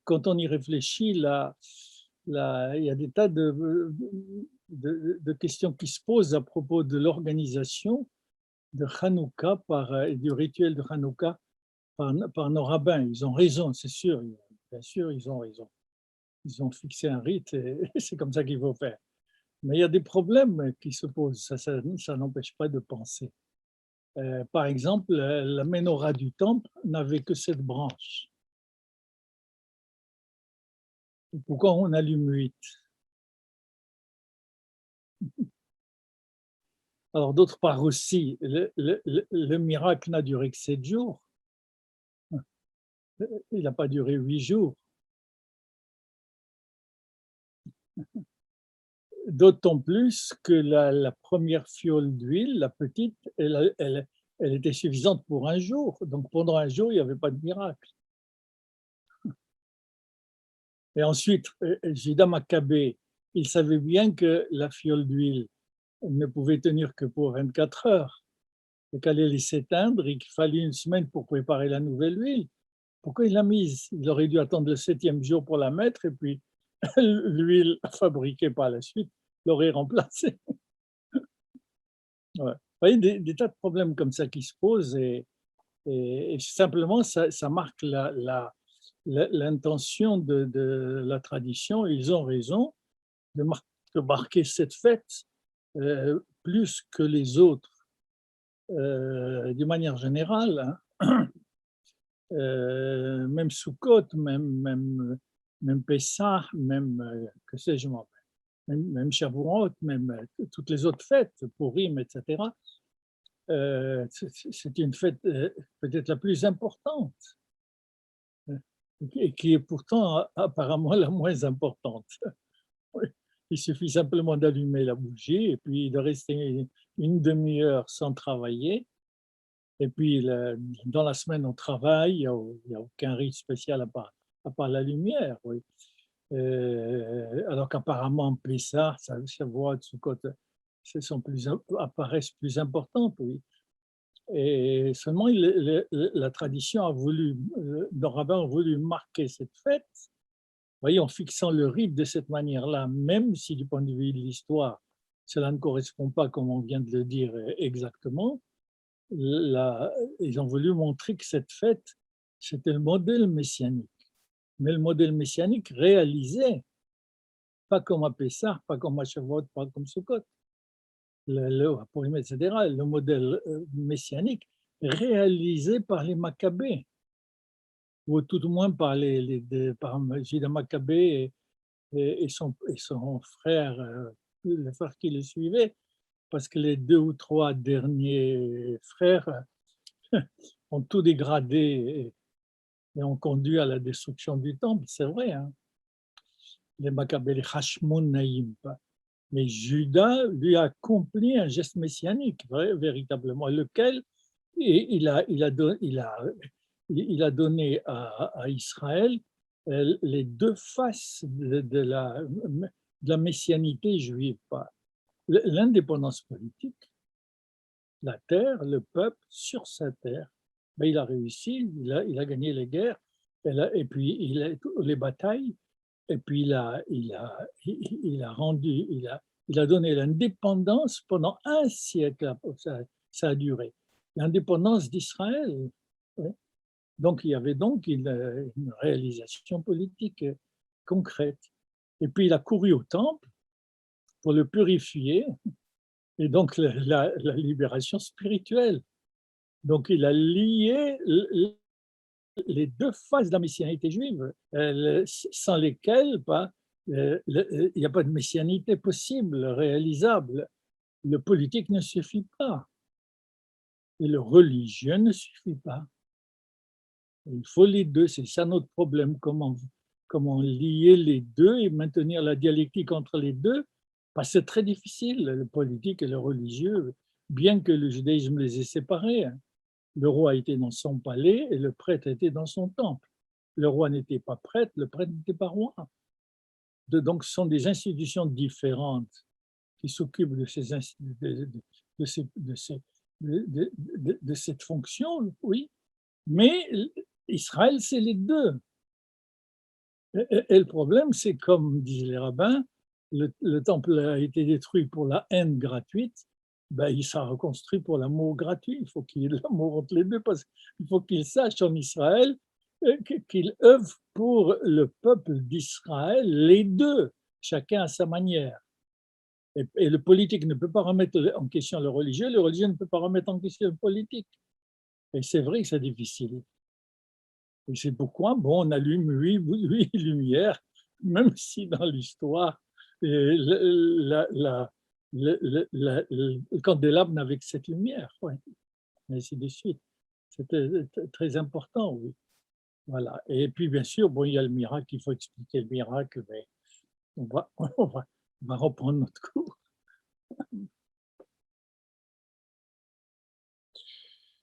quand on y réfléchit, il y a des tas de questions qui se posent à propos de l'organisation de Hanouka et du rituel de Hanouka par nos rabbins. Ils ont raison, c'est sûr, bien sûr, ils ont raison. Ils ont fixé un rite et c'est comme ça qu'il faut faire. Mais il y a des problèmes qui se posent, ça n'empêche pas de penser. Par exemple, la menorah du temple n'avait que 7 branches. Pourquoi on allume 8? Alors, d'autre part aussi, le miracle n'a duré que 7 jours, il n'a pas duré 8 jours. D'autant plus que la première fiole d'huile, la petite, elle était suffisante pour un jour. Donc pendant un jour, il n'y avait pas de miracle. Et ensuite, Judas Maccabée, il savait bien que la fiole d'huile ne pouvait tenir que pour 24 heures et qu'elle allait s'éteindre et qu'il fallait une semaine pour préparer la nouvelle huile. Pourquoi il l'a mise? Il aurait dû attendre le 7e jour pour la mettre et puis l'huile fabriquée par la suite l'aurait remplacée. Ouais. Vous voyez, des tas de problèmes comme ça qui se posent et simplement ça marque l'intention de la tradition. Ils ont raison de marquer cette fête plus que les autres, d'une manière générale, hein. Même Sukkot, même Pessah, même, que sais-je moi, même Shavuot, même toutes les autres fêtes, Purim, etc. C'est une fête peut-être la plus importante euh, et qui est pourtant apparemment la moins importante. Oui. Il suffit simplement d'allumer la bougie et puis de rester une demi-heure sans travailler. Et puis dans la semaine, on travaille, il y a aucun rite spécial à part la lumière. Oui. Alors qu'apparemment, Pessah, Shavuot, Sukkot, apparaissent plus importantes, oui. Et seulement la tradition a voulu, nos rabbins ont voulu marquer cette fête, voyez, en fixant le rite de cette manière-là, même si du point de vue de l'histoire, cela ne correspond pas, comme on vient de le dire exactement. Ils ont voulu montrer que cette fête, c'était le modèle messianique. Mais le modèle messianique réalisé, pas comme à Pessah, pas comme à Shavuot, pas comme Sukkot, Purim, etc., le modèle messianique réalisé par les Maccabées, ou tout au moins par par Judas Maccabée et son frère, le frère qui le suivait, parce que les 2 ou 3 derniers frères ont tout dégradé et ont conduit à la destruction du temple, c'est vrai, hein. Les Maccabées, les Hashmonaïm. Mais Judas lui a accompli un geste messianique, véritablement, lequel il a donné à Israël les deux faces de la messianité juive. L'indépendance politique, la terre, le peuple sur sa terre. Mais il a réussi, il a gagné les guerres, et puis les batailles, et puis il a rendu, il a donné l'indépendance pendant un siècle, ça a duré. L'indépendance d'Israël. Oui. Donc il y avait donc une réalisation politique concrète. Et puis il a couru au temple pour le purifier, et donc la libération spirituelle. Donc il a lié les deux faces de la messianité juive, sans lesquelles il n'y a pas de messianité possible, réalisable. Le politique ne suffit pas et le religieux ne suffit pas. Il faut les deux, c'est ça notre problème. Comment lier les deux et maintenir la dialectique entre les deux? Parce que c'est très difficile, le politique et le religieux, bien que le judaïsme les ait séparés, hein. Le roi était dans son palais et le prêtre était dans son temple. Le roi n'était pas prêtre, le prêtre n'était pas roi. Donc, ce sont des institutions différentes qui s'occupent de, de, ces, de, ces, de cette fonction, oui. Mais Israël, c'est les deux. Et le problème, c'est comme disent les rabbins, le temple a été détruit pour la haine gratuite, ben, il sera reconstruit pour l'amour gratuit. Il faut qu'il y ait de l'amour entre les deux, parce qu'il faut qu'ils sachent en Israël qu'il œuvre pour le peuple d'Israël, les deux, chacun à sa manière. Et le politique ne peut pas remettre en question le religieux ne peut pas remettre en question le politique. Et c'est vrai que c'est difficile. Et c'est pourquoi, bon, on allume huit lumières, même si dans l'histoire, le candélabre n'avait que cette lumière, ouais, et ainsi de suite. C'était très important, oui. Voilà. Et puis, bien sûr, bon, il y a le miracle, il faut expliquer le miracle, mais on va, on va reprendre notre cours.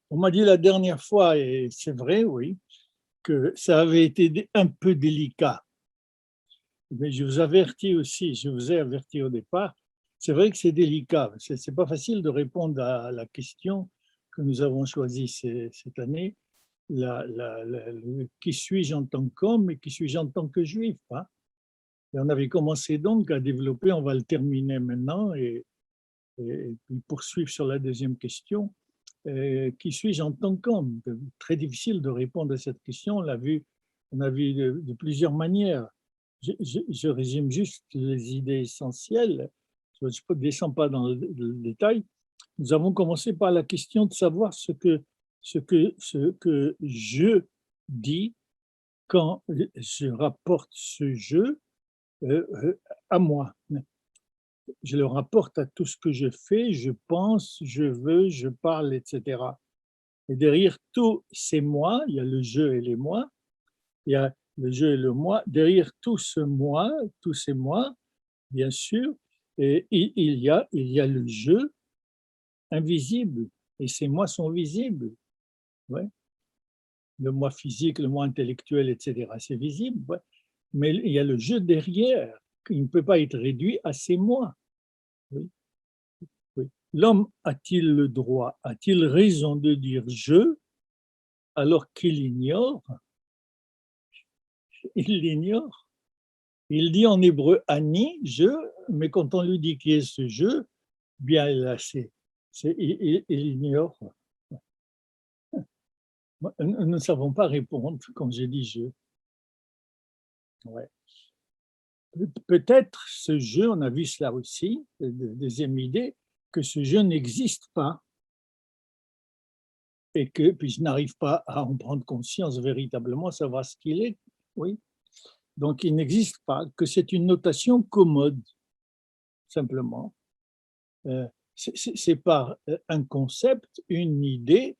On m'a dit la dernière fois, et c'est vrai, oui, que ça avait été un peu délicat. Mais je vous avertis aussi, je vous ai averti au départ, c'est vrai que c'est délicat. C'est pas facile de répondre à la question que nous avons choisie cette année, qui suis-je en tant qu'homme et qui suis-je en tant que juif, hein? Et on avait commencé donc à développer, on va le terminer maintenant et puis poursuivre sur la deuxième question. Qui suis-je en tant qu'homme? Très difficile de répondre à cette question, on a vu de plusieurs manières. Je résume juste les idées essentielles, je ne descends pas dans le détail. Nous avons commencé par la question de savoir ce que je dis quand je rapporte ce jeu à moi. Je le rapporte à tout ce que je fais, je pense, je veux, je parle, etc. Et derrière tous ces moi, il y a le je et les moi, il y a le je et le moi. Derrière tout ce moi, tous ces moi, bien sûr, et il y a le je invisible, et ces moi sont visibles. Ouais. Le moi physique, le moi intellectuel, etc., c'est visible. Ouais. Mais il y a le je derrière, qui ne peut pas être réduit à ces moi. Oui. Oui. L'homme a-t-il le droit, a-t-il raison de dire je alors qu'il ignore? Il l'ignore. Il dit en hébreu ani, je, mais quand on lui dit qui est ce je, bien là, il ignore. Nous ne savons pas répondre quand j'ai dit je. Ouais. Peut-être ce je, on a vu cela aussi, deuxième idée, que ce je n'existe pas et que puis je n'arrive pas à en prendre conscience véritablement, savoir ce qu'il est. Oui. Donc il n'existe pas, que c'est une notation commode, simplement. C'est par un concept, une idée,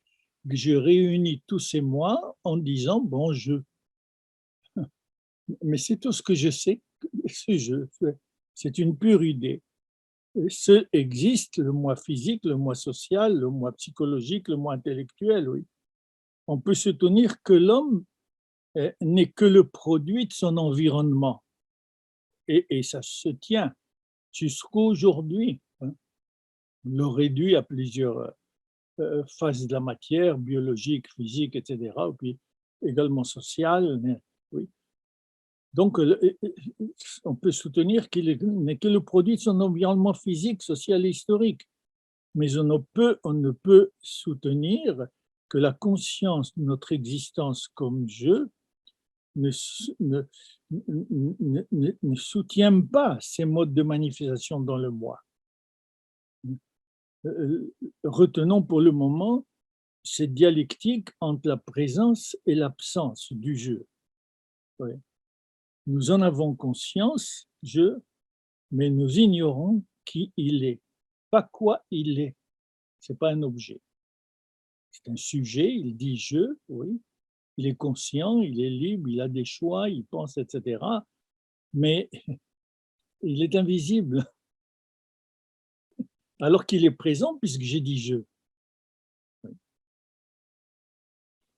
que je réunis tous ces moi en disant bon, je. Mais c'est tout ce que je sais, ce je. C'est une pure idée. Ce existe le moi physique, le moi social, le moi psychologique, le moi intellectuel, oui. On peut se tenir que l'homme n'est que le produit de son environnement. Et ça se tient jusqu'aujourd'hui. Hein. On le réduit à plusieurs phases de la matière, biologique, physique, etc., et puis également sociale. Oui. Donc, on peut soutenir qu'il n'est que le produit de son environnement physique, social et historique. Mais on ne peut soutenir que la conscience de notre existence comme je ne, ne, ne soutient pas ces modes de manifestation dans le moi. Retenons pour le moment cette dialectique entre la présence et l'absence du je. Oui. Nous en avons conscience, je, mais nous ignorons qui il est, pas quoi il est. Ce n'est pas un objet. C'est un sujet, il dit je, oui, il est conscient, il est libre, il a des choix, il pense, etc. Mais il est invisible, alors qu'il est présent puisque j'ai dit je.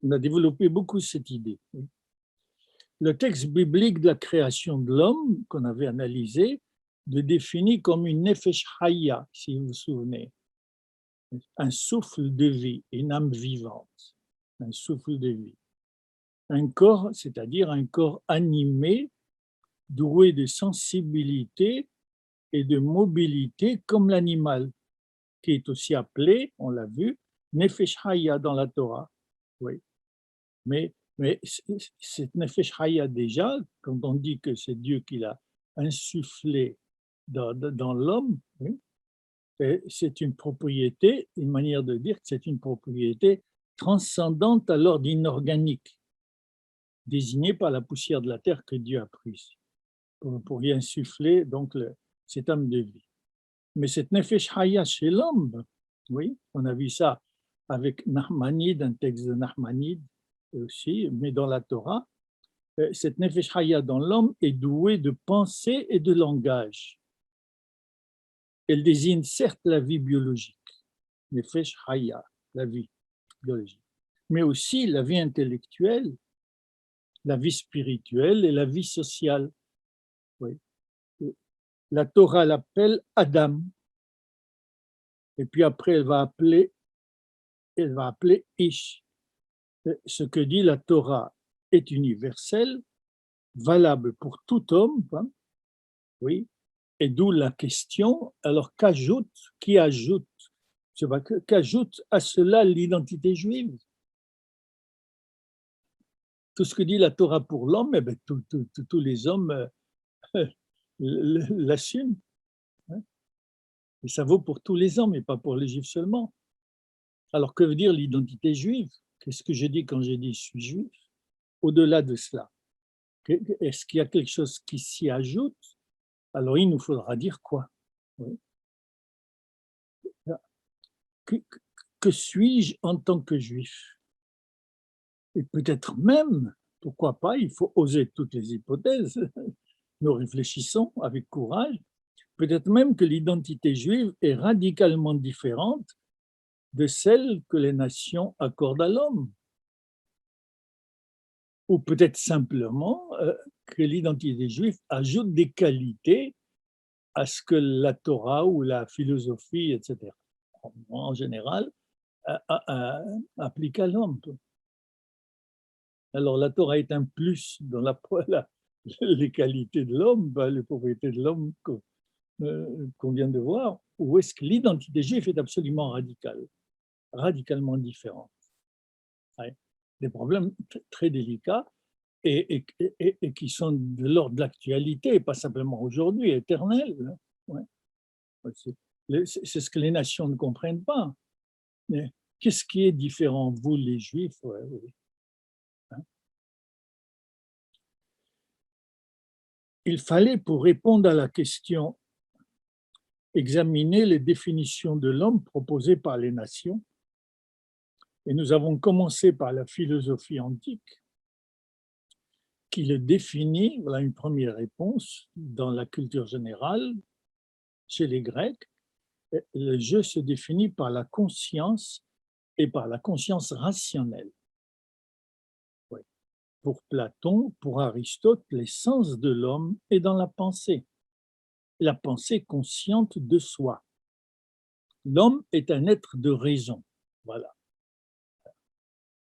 On a développé beaucoup cette idée. Le texte biblique de la création de l'homme, qu'on avait analysé, le définit comme une nefesh haya, si vous vous souvenez, un souffle de vie, une âme vivante, un souffle de vie. Un corps, c'est-à-dire un corps animé doué de sensibilité et de mobilité comme l'animal, qui est aussi appelé, on l'a vu, Nefesh Haya dans la Torah. Oui. Mais cette Nefesh Haya déjà, quand on dit que c'est Dieu qui l'a insufflé dans l'homme, oui, c'est une propriété, une manière de dire que c'est une propriété transcendante à l'ordre inorganique, désignée par la poussière de la terre que Dieu a prise, pour y insuffler donc cette âme de vie. Mais cette Nefesh Haya chez l'homme, oui, on a vu ça avec Nachmanide, un texte de Nachmanide aussi, mais dans la Torah, cette Nefesh Haya dans l'homme est douée de pensée et de langage. Elle désigne certes la vie biologique, Nefesh Haya, la vie biologique, mais aussi la vie intellectuelle, la vie spirituelle et la vie sociale. Oui. La Torah l'appelle Adam, et puis après elle va appeler Ish. Ce que dit la Torah est universel, valable pour tout homme, hein, oui, et d'où la question, alors qu'ajoute à cela l'identité juive? Tout ce que dit la Torah pour l'homme, eh bien, tous les hommes l'assument. Hein, et ça vaut pour tous les hommes et pas pour les juifs seulement. Alors que veut dire l'identité juive? Qu'est-ce que je dis quand je dis je suis juif? Au-delà de cela, est-ce qu'il y a quelque chose qui s'y ajoute? Alors il nous faudra dire quoi? Oui. Que, que suis-je en tant que juif? Et peut-être même, pourquoi pas, il faut oser toutes les hypothèses, nous réfléchissons avec courage, peut-être même que l'identité juive est radicalement différente de celle que les nations accordent à l'homme. Ou peut-être simplement que l'identité juive ajoute des qualités à ce que la Torah ou la philosophie, etc., en général, applique à l'homme. Alors la Torah est un plus dans les qualités de l'homme, les propriétés de l'homme qu'on vient de voir, ou est-ce que l'identité juive est absolument radicale, radicalement différente? Ouais. Des problèmes très délicats et qui sont de l'ordre de l'actualité, pas simplement aujourd'hui, éternel. Ouais. C'est ce que les nations ne comprennent pas. Mais qu'est-ce qui est différent, vous les Juifs? Ouais, oui. Hein? Il fallait, pour répondre à la question, examiner les définitions de l'homme proposées par les nations. Et nous avons commencé par la philosophie antique, qui le définit, voilà une première réponse, dans la culture générale, chez les Grecs, le je se définit par la conscience et par la conscience rationnelle. Oui. Pour Platon, pour Aristote, l'essence de l'homme est dans la pensée consciente de soi. L'homme est un être de raison, voilà,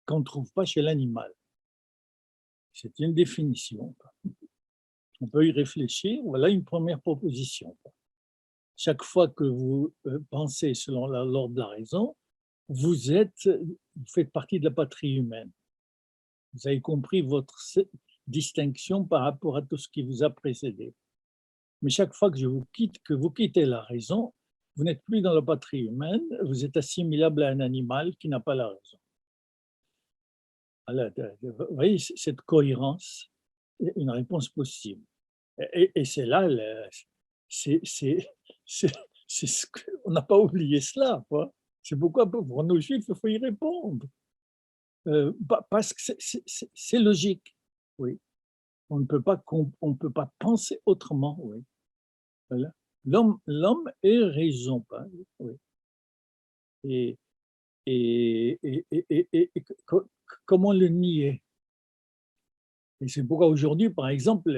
qu'on ne trouve pas chez l'animal. C'est une définition. On peut y réfléchir, voilà une première proposition. Chaque fois que vous pensez selon l'ordre de la raison, vous faites partie de la patrie humaine. Vous avez compris votre distinction par rapport à tout ce qui vous a précédé. Mais chaque fois que vous quittez la raison, vous n'êtes plus dans la patrie humaine, vous êtes assimilable à un animal qui n'a pas la raison. Alors, vous voyez, cette cohérence est une réponse possible. Et c'est là, on n'a pas oublié cela. C'est pourquoi pour nos juifs, il faut y répondre. Parce que c'est logique. Oui. On ne peut pas penser autrement. Oui. Voilà. L'homme est raison. Oui. Et, comment le nier? Et c'est pourquoi aujourd'hui, par exemple,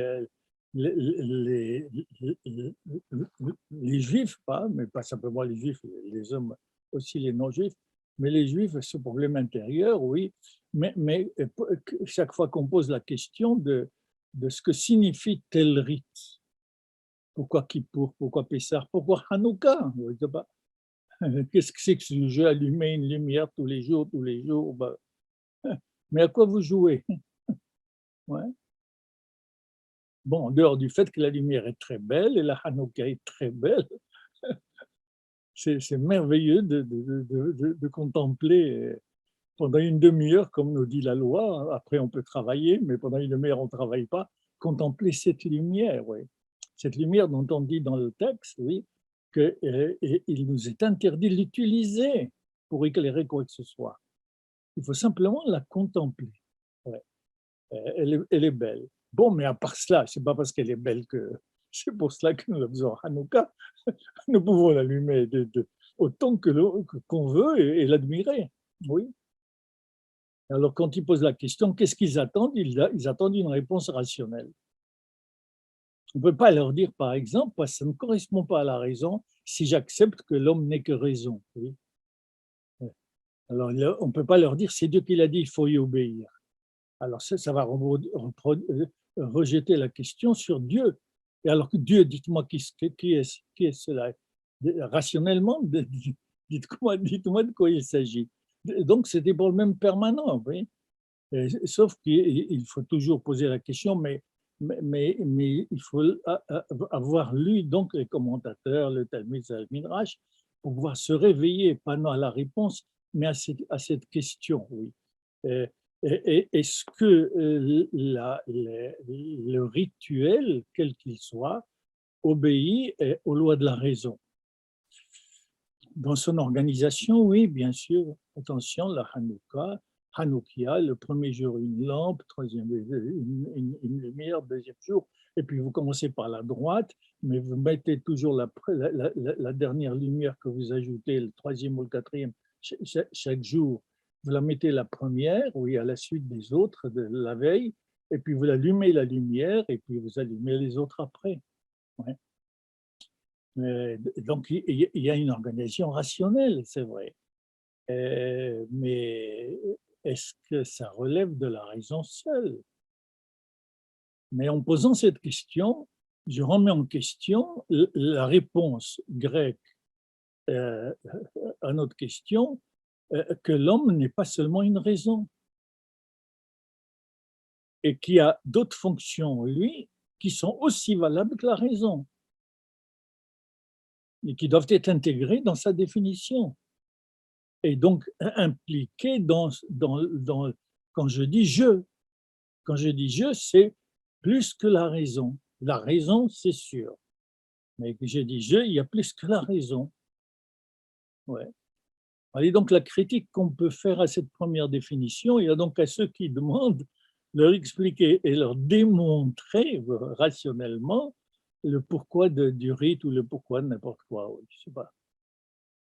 les, les, les Juifs, mais pas simplement les Juifs, les hommes aussi, les non-Juifs, mais les Juifs, ce problème intérieur, oui, mais chaque fois qu'on pose la question de ce que signifie tel rite. Pourquoi Kippour, pourquoi Pessah, pourquoi Hanouka? Je sais pas. Qu'est-ce que c'est que ce jeu allumer une lumière tous les jours? Bah, mais à quoi vous jouez? Ouais. Bon, en dehors du fait que la lumière est très belle et la Hanouka est très belle, c'est merveilleux de contempler pendant une demi-heure, comme nous dit la loi. Après, on peut travailler, mais pendant une demi-heure, on ne travaille pas. Contempler cette lumière, oui. Cette lumière dont on dit dans le texte, oui, qu'il nous est interdit de l'utiliser pour éclairer quoi que ce soit. Il faut simplement la contempler. Ouais. Elle est belle. Bon, mais à part cela, c'est pas parce qu'elle est belle que c'est pour cela que nous la faisons Hanouka. Nous pouvons l'allumer autant qu'on veut et l'admirer. Oui. Alors, quand ils posent la question, qu'est-ce qu'ils attendent? Ils attendent une réponse rationnelle. On ne peut pas leur dire, par exemple, parce que ça ne correspond pas à la raison, si j'accepte que l'homme n'est que raison. Oui. Alors, on ne peut pas leur dire, c'est Dieu qui l'a dit, il faut y obéir. Alors, ça va rejeter la question sur Dieu. Et alors que Dieu, dites-moi qui est cela? Rationnellement, dites-moi de quoi il s'agit. Donc, c'était pour le même permanent, oui. Sauf qu'il faut toujours poser la question, mais il faut avoir lu donc les commentateurs, le Talmud et le Midrash, pour pouvoir se réveiller, pas non à la réponse, mais à cette question, oui. Euh, Est-ce que le rituel, quel qu'il soit, obéit aux lois de la raison? Dans son organisation, oui, bien sûr. Attention, la Hanoukia, le premier jour une lampe, troisième une lumière, deuxième jour, et puis vous commencez par la droite, mais vous mettez toujours la dernière lumière que vous ajoutez, le troisième ou le quatrième, chaque jour. Vous la mettez la première, oui, à la suite des autres de la veille, et puis vous allumez la lumière, et puis vous allumez les autres après. Ouais. Donc, il y a une organisation rationnelle, c'est vrai. Mais est-ce que ça relève de la raison seule? Mais en posant cette question, je remets en question la réponse grecque euh, à notre question, que l'homme n'est pas seulement une raison et qu'il y a d'autres fonctions, lui, qui sont aussi valables que la raison et qui doivent être intégrées dans sa définition. Et donc impliquées quand je dis je. Quand je dis je, c'est plus que la raison. La raison, c'est sûr. Mais que j'ai dit je, il y a plus que la raison. Ouais. Et donc, la critique qu'on peut faire à cette première définition, il y a donc à ceux qui demandent leur expliquer et leur démontrer rationnellement le pourquoi du rite ou le pourquoi de n'importe quoi. Oui, je sais pas.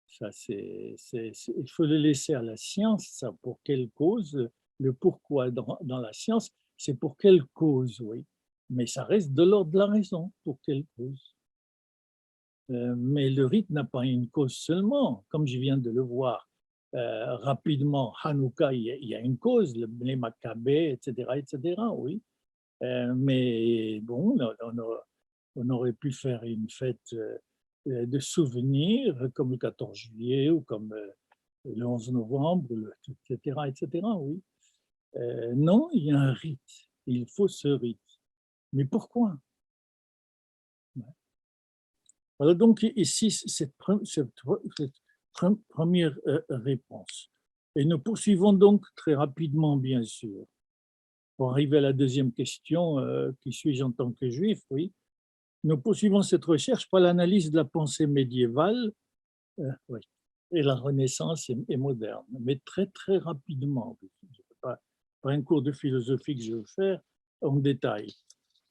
Ça, il faut le laisser à la science, ça, pour quelle cause, le pourquoi dans la science, c'est pour quelle cause, oui. Mais ça reste de l'ordre de la raison, pour quelle cause. Mais le rite n'a pas une cause seulement, comme je viens de le voir rapidement. Hanouka, il y a une cause, les Maccabées, etc., etc., oui. Mais bon, on aurait pu faire une fête de souvenirs comme le 14 juillet ou comme le 11 novembre, etc., etc., oui. Non, il y a un rite, il faut ce rite. Mais pourquoi? Voilà donc ici cette première réponse. Et nous poursuivons donc très rapidement, bien sûr, pour arriver à la deuxième question, qui suis-je en tant que juif, oui. Nous poursuivons cette recherche par l'analyse de la pensée médiévale, oui, et la Renaissance et moderne, mais très, très rapidement. Pas un cours de philosophie que je veux faire en détail.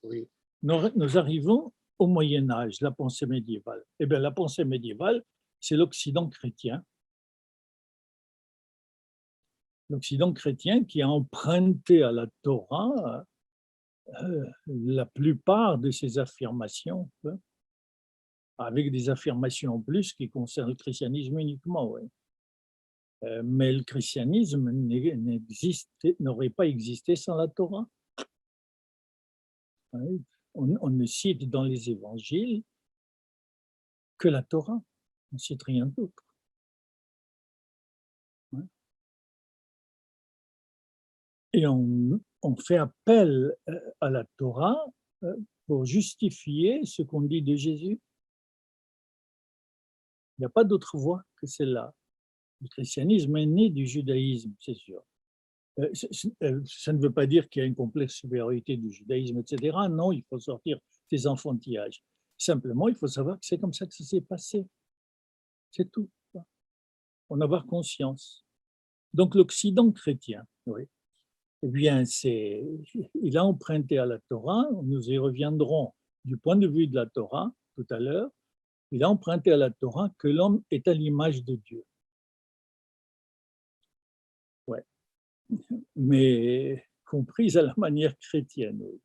Oui. Nous arrivons au Moyen Âge, la pensée médiévale. Eh bien, la pensée médiévale, c'est l'Occident chrétien. L'Occident chrétien qui a emprunté à la Torah la plupart de ses affirmations, hein, avec des affirmations en plus qui concernent le christianisme uniquement. Ouais. Mais le christianisme n'aurait pas existé sans la Torah. hein. On ne cite dans les évangiles que la Torah, on ne cite rien d'autre. Hein. Et on fait appel à la Torah pour justifier ce qu'on dit de Jésus. Il n'y a pas d'autre voie que celle-là. Le christianisme est né du judaïsme, c'est sûr. Ça ne veut pas dire qu'il y a une complexe supériorité du judaïsme, etc. Non, il faut sortir des enfantillages. Simplement, il faut savoir que c'est comme ça que ça s'est passé. C'est tout. En avoir conscience. Donc l'Occident chrétien, oui, eh bien, il a emprunté à la Torah, nous y reviendrons du point de vue de la Torah tout à l'heure, il a emprunté à la Torah que l'homme est à l'image de Dieu. Ouais. Mais comprise à la manière chrétienne. Oui.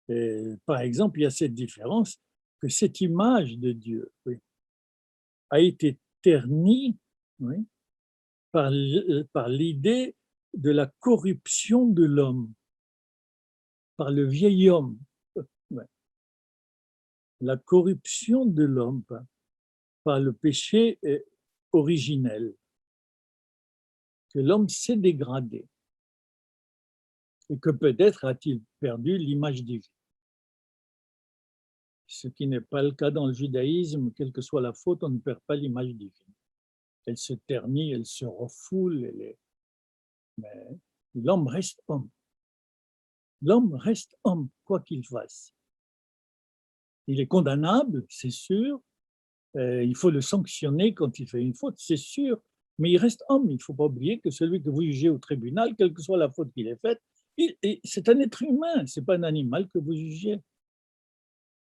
Et, par exemple, il y a cette différence que cette image de Dieu, oui, a été ternie, oui, par l'idée de la corruption de l'homme, par le vieil homme. Ouais. La corruption de l'homme par le péché originel, que l'homme s'est dégradé et que peut-être a-t-il perdu l'image divine. Ce qui n'est pas le cas dans le judaïsme, quelle que soit la faute, on ne perd pas l'image divine. Elle se ternit, elle se refoule, mais l'homme reste homme. L'homme reste homme, quoi qu'il fasse. Il est condamnable, c'est sûr, il faut le sanctionner quand il fait une faute, c'est sûr, mais il reste homme. Il ne faut pas oublier que celui que vous jugez au tribunal, quelle que soit la faute qu'il ait faite, c'est un être humain, ce n'est pas un animal que vous jugez.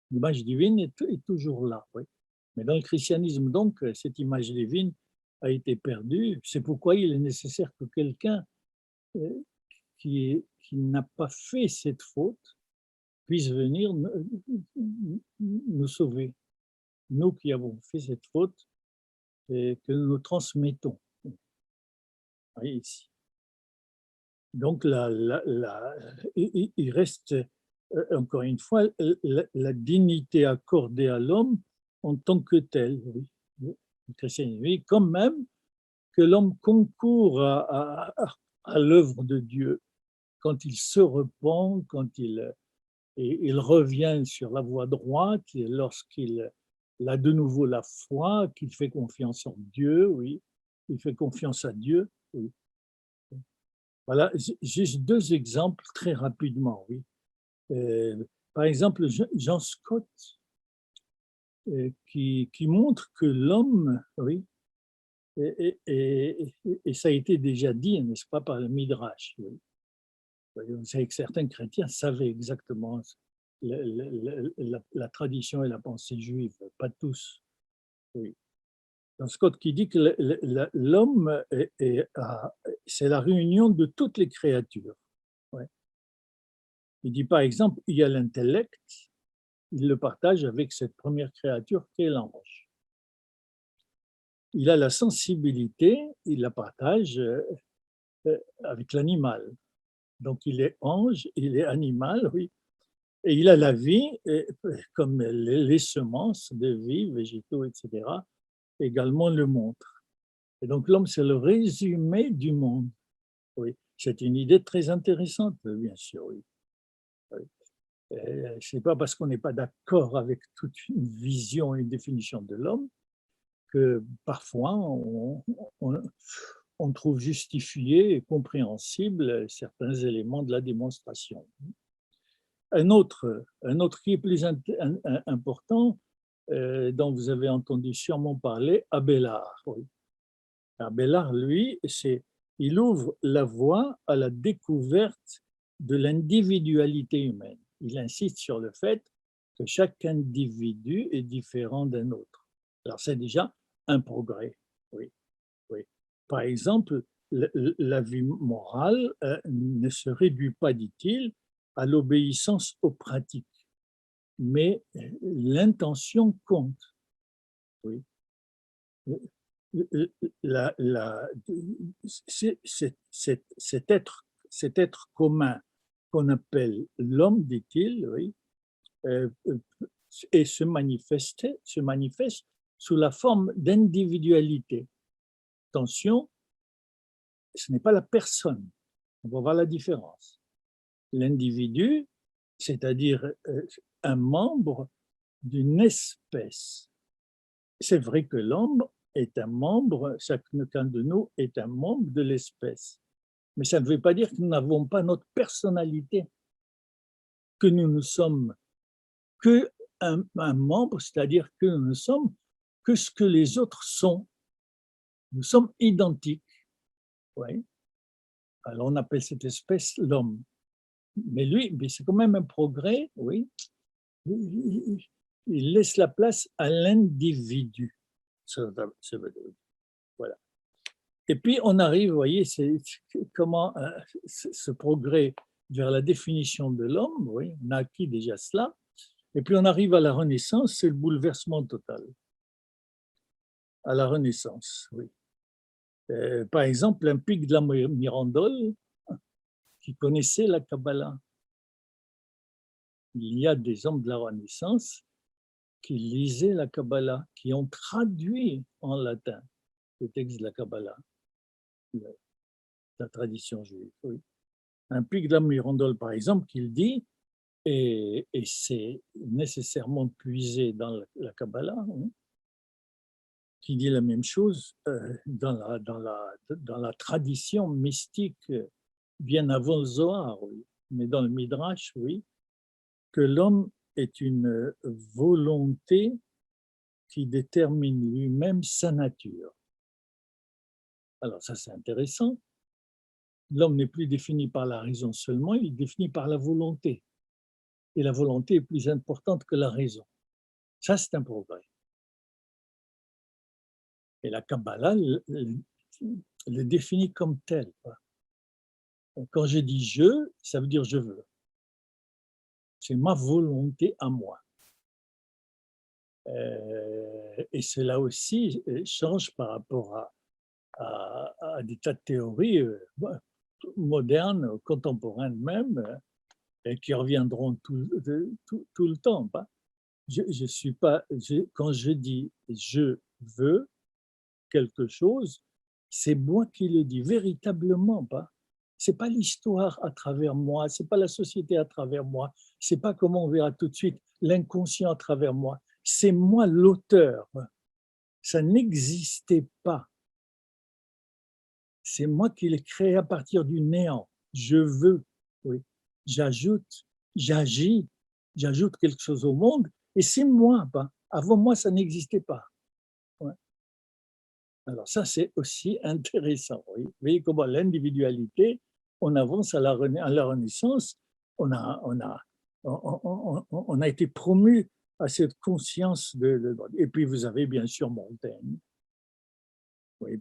L'image divine est toujours là, oui. Mais dans le christianisme, donc, cette image divine a été perdue. C'est pourquoi il est nécessaire que quelqu'un qui n'a pas fait cette faute puisse venir nous sauver. Nous qui avons fait cette faute et que nous transmettons. Ici. Donc, il reste, encore une fois, la dignité accordée à l'homme en tant que tel. Oui. Le christianisme, oui, quand même que l'homme concourt à l'œuvre de Dieu quand il se repent, quand il revient sur la voie droite, lorsqu'il a de nouveau la foi, qu'il fait confiance en Dieu, oui, il fait confiance à Dieu, oui. Voilà, juste deux exemples très rapidement, oui. Par exemple, Jean Scott, qui montre que l'homme, oui, et ça a été déjà dit, n'est-ce pas, par le Midrash. Oui. Vous savez que certains chrétiens savaient exactement la tradition et la pensée juive, pas tous. Oui. Jean Scott qui dit que l'homme, c'est la réunion de toutes les créatures. Ouais. Il dit par exemple, il y a l'intellect, il le partage avec cette première créature qui est l'ange. Il a la sensibilité, il la partage avec l'animal. Donc il est ange, il est animal, oui. Et il a la vie, comme les semences de vie, végétaux, etc., également le montrent. Et donc l'homme, c'est le résumé du monde. Oui. C'est une idée très intéressante, bien sûr, oui. Oui. Ce n'est pas parce qu'on n'est pas d'accord avec toute une vision et une définition de l'homme que parfois on trouve justifié et compréhensible certains éléments de la démonstration. Un autre qui est plus important, dont vous avez entendu sûrement parler, Abélard. Oui. Abélard, lui, il ouvre la voie à la découverte de l'individualité humaine. Il insiste sur le fait que chaque individu est différent d'un autre. Alors c'est déjà un progrès. Oui, oui. Par exemple, la vie morale ne se réduit pas, dit-il, à l'obéissance aux pratiques, mais l'intention compte. Oui. La, la, cet être commun qu'on appelle l'homme, dit-il, oui, euh, euh, et se manifeste sous la forme d'individualité. Attention, ce n'est pas la personne. On va voir la différence. L'individu, c'est-à-dire un membre d'une espèce. C'est vrai que l'homme est un membre, chacun de nous est un membre de l'espèce. Mais ça ne veut pas dire que nous n'avons pas notre personnalité, que nous ne sommes que un membre, c'est-à-dire que nous ne sommes que ce que les autres sont. Nous sommes identiques. Oui. Alors on appelle cette espèce l'homme. Mais lui, c'est quand même un progrès, oui. Il laisse la place à l'individu. Voilà. Et puis on arrive, vous voyez, c'est comment ce progrès vers la définition de l'homme, oui, on a acquis déjà cela. Et puis on arrive à la Renaissance, c'est le bouleversement total. À la Renaissance, oui. Par exemple, un pic de la Mirandole qui connaissait la Kabbalah. Il y a des hommes de la Renaissance qui lisaient la Kabbalah, qui ont traduit en latin les textes de la Kabbalah, la tradition juive. Oui. Un pic de la Mirandole, par exemple, qu'il dit, et c'est nécessairement puisé dans la Kabbalah, hein, qui dit la même chose dans la tradition mystique bien avant le Zohar, oui. Mais dans le Midrash, oui, que l'homme est une volonté qui détermine lui-même sa nature. Alors ça, c'est intéressant. L'homme n'est plus défini par la raison seulement, il est défini par la volonté. Et la volonté est plus importante que la raison. Ça, c'est un progrès. Et la Kabbalah le définit comme tel. Quand je dis je, ça veut dire je veux. C'est ma volonté à moi. Et cela aussi change par rapport à des tas de théories modernes, contemporaines même, et qui reviendront tout le temps. Je suis pas, quand je dis je veux quelque chose, c'est moi qui le dis véritablement, pas. C'est pas l'histoire à travers moi, c'est pas la société à travers moi, c'est pas comment on verra tout de suite l'inconscient à travers moi. C'est moi l'auteur. Ça n'existait pas. C'est moi qui l'ai créé à partir du néant. Je veux, oui. J'ajoute, j'agis, j'ajoute quelque chose au monde et c'est moi. Pas. Avant moi, ça n'existait pas. Ouais. Alors ça, c'est aussi intéressant. Oui. Vous voyez comment l'individualité, on avance à la Renaissance, on a été promu à cette conscience et puis vous avez bien sûr Montaigne. Oui,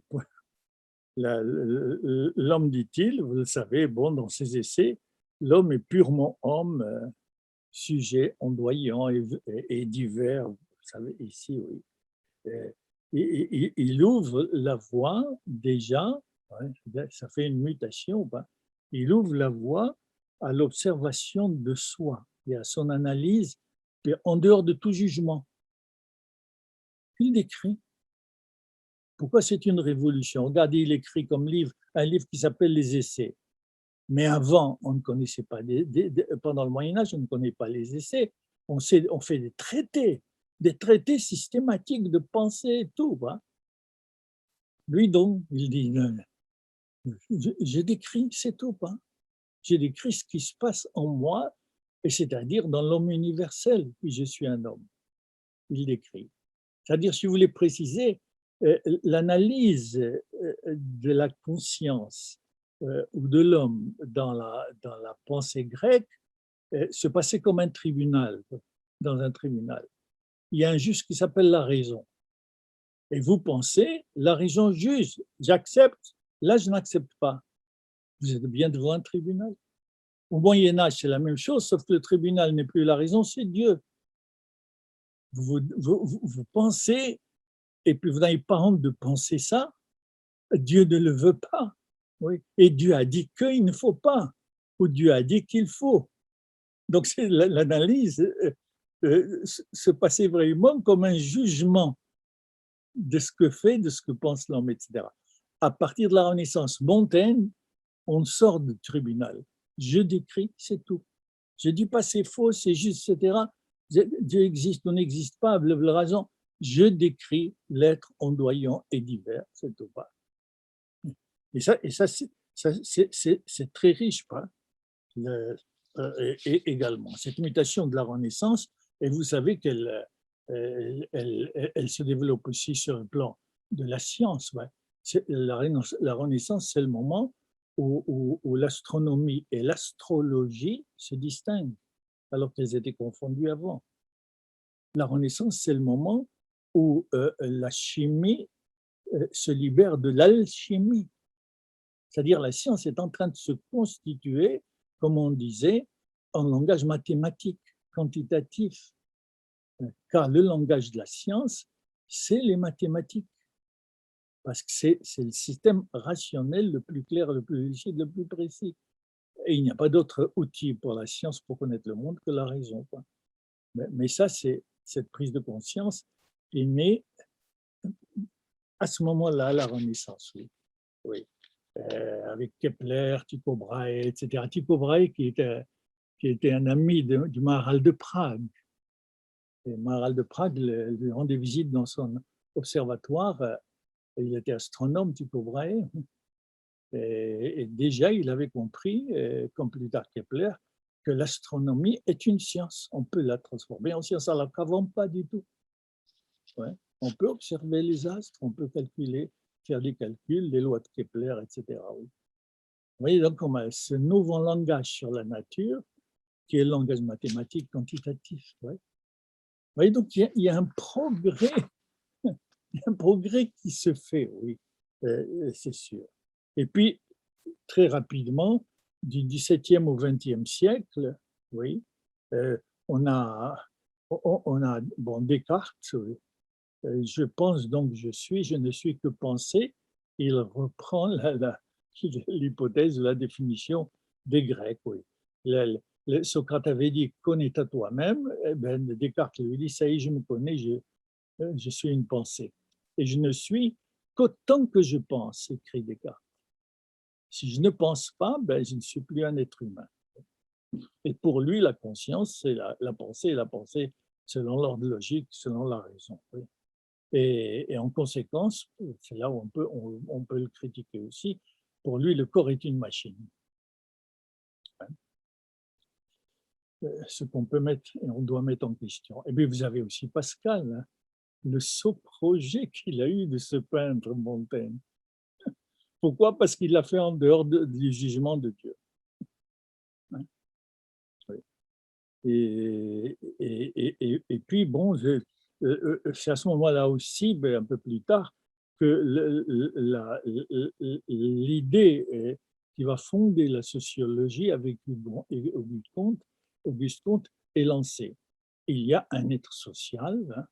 l'homme, dit-il, vous le savez, bon, dans ses essais, l'homme est purement homme, sujet, ondoyant et divers, vous savez, ici, oui. Il ouvre la voie déjà, ouais, ça fait une mutation, il ouvre la voie à l'observation de soi et à son analyse en dehors de tout jugement. Il décrit. Pourquoi c'est une révolution? Regardez, il écrit comme livre, un livre qui s'appelle Les Essais. Mais avant, on ne connaissait pas, pendant le Moyen-Âge, on ne connaissait pas les essais. On fait des traités systématiques de pensée et tout. Hein. Lui donc, il dit, je décris, c'est tout. Hein. Je décris ce qui se passe en moi, et c'est-à-dire dans l'homme universel, puis je suis un homme. Il décrit. C'est-à-dire, si vous voulez préciser, l'analyse de la conscience ou de l'homme dans la pensée grecque se passait comme un tribunal, dans un tribunal. Il y a un juge qui s'appelle la raison. Et vous pensez, la raison juge, j'accepte, là je n'accepte pas. Vous êtes bien devant un tribunal. Au Moyen-Âge, c'est la même chose, sauf que le tribunal n'est plus la raison, c'est Dieu. Vous pensez, et puis vous n'avez pas honte de penser ça, Dieu ne le veut pas. Oui. Et Dieu a dit qu'il ne faut pas. où Dieu a dit qu'il faut. Donc l'analyse se passait vraiment comme un jugement de ce que fait, de ce que pense l'homme, etc. À partir de la Renaissance, Montaigne, on sort du tribunal. Je décris, c'est tout. Je ne dis pas c'est faux, c'est juste, etc. Dieu existe ou n'existe pas, la raison. Je décris l'être ondoyant et divers, c'est tout. Et ça c'est très riche, également. Cette mutation de la Renaissance, et vous savez qu'elle elle se développe aussi sur le plan de la science. Ouais. La Renaissance, c'est le moment où l'astronomie et l'astrologie se distinguent, alors qu'elles étaient confondues avant. La Renaissance, c'est le moment où la chimie se libère de l'alchimie. C'est-à-dire la science est en train de se constituer, comme on disait, en langage mathématique, quantitatif. Car le langage de la science, c'est les mathématiques. Parce que c'est le système rationnel le plus clair, le plus lucide, le plus précis. Et il n'y a pas d'autre outil pour la science pour connaître le monde que la raison. Mais ça, c'est cette prise de conscience est née à ce moment-là, la Renaissance, oui. Oui. Avec Kepler, Tycho Brahe, etc. Tycho Brahe qui était un ami du maréchal de Prague. Et le maréchal de Prague lui rendait visite dans son observatoire. Il était astronome, Tycho Brahe. Et déjà, il avait compris, comme plus tard Kepler, que l'astronomie est une science. On peut la transformer en science, alors qu'avant, pas du tout. Ouais. On peut observer les astres, on peut calculer, faire des calculs, les lois de Kepler, etc. Oui. Vous voyez, donc on a ce nouveau langage sur la nature, qui est le langage mathématique quantitatif. Ouais. Vous voyez, donc il y a un progrès, un progrès qui se fait, oui, c'est sûr. Et puis, très rapidement, du XVIIe au XXe siècle, oui, on a bon, Descartes, oui. Je pense donc je suis, je ne suis que pensée. Il reprend l'hypothèse, la définition des Grecs. Oui. Socrate avait dit connais-toi toi-même. Eh ben, Descartes lui dit ça y est, je me connais, je suis une pensée. Et je ne suis qu'autant que je pense, écrit Descartes. Si je ne pense pas, ben, je ne suis plus un être humain. Et pour lui, la conscience, c'est la pensée, et la pensée selon l'ordre logique, selon la raison. Oui. Et en conséquence, c'est là où on peut le critiquer aussi, pour lui, le corps est une machine. Ce qu'on peut mettre et on doit mettre en question. Et puis vous avez aussi Pascal, hein, le sot projet qu'il a eu de se peindre Montaigne. Pourquoi? Parce qu'il l'a fait en dehors du jugement de Dieu. Et puis, bon, c'est à ce moment-là aussi, ben, un peu plus tard, que l'idée qui va fonder la sociologie avec Auguste Comte est lancée. Il y a un être social, hein,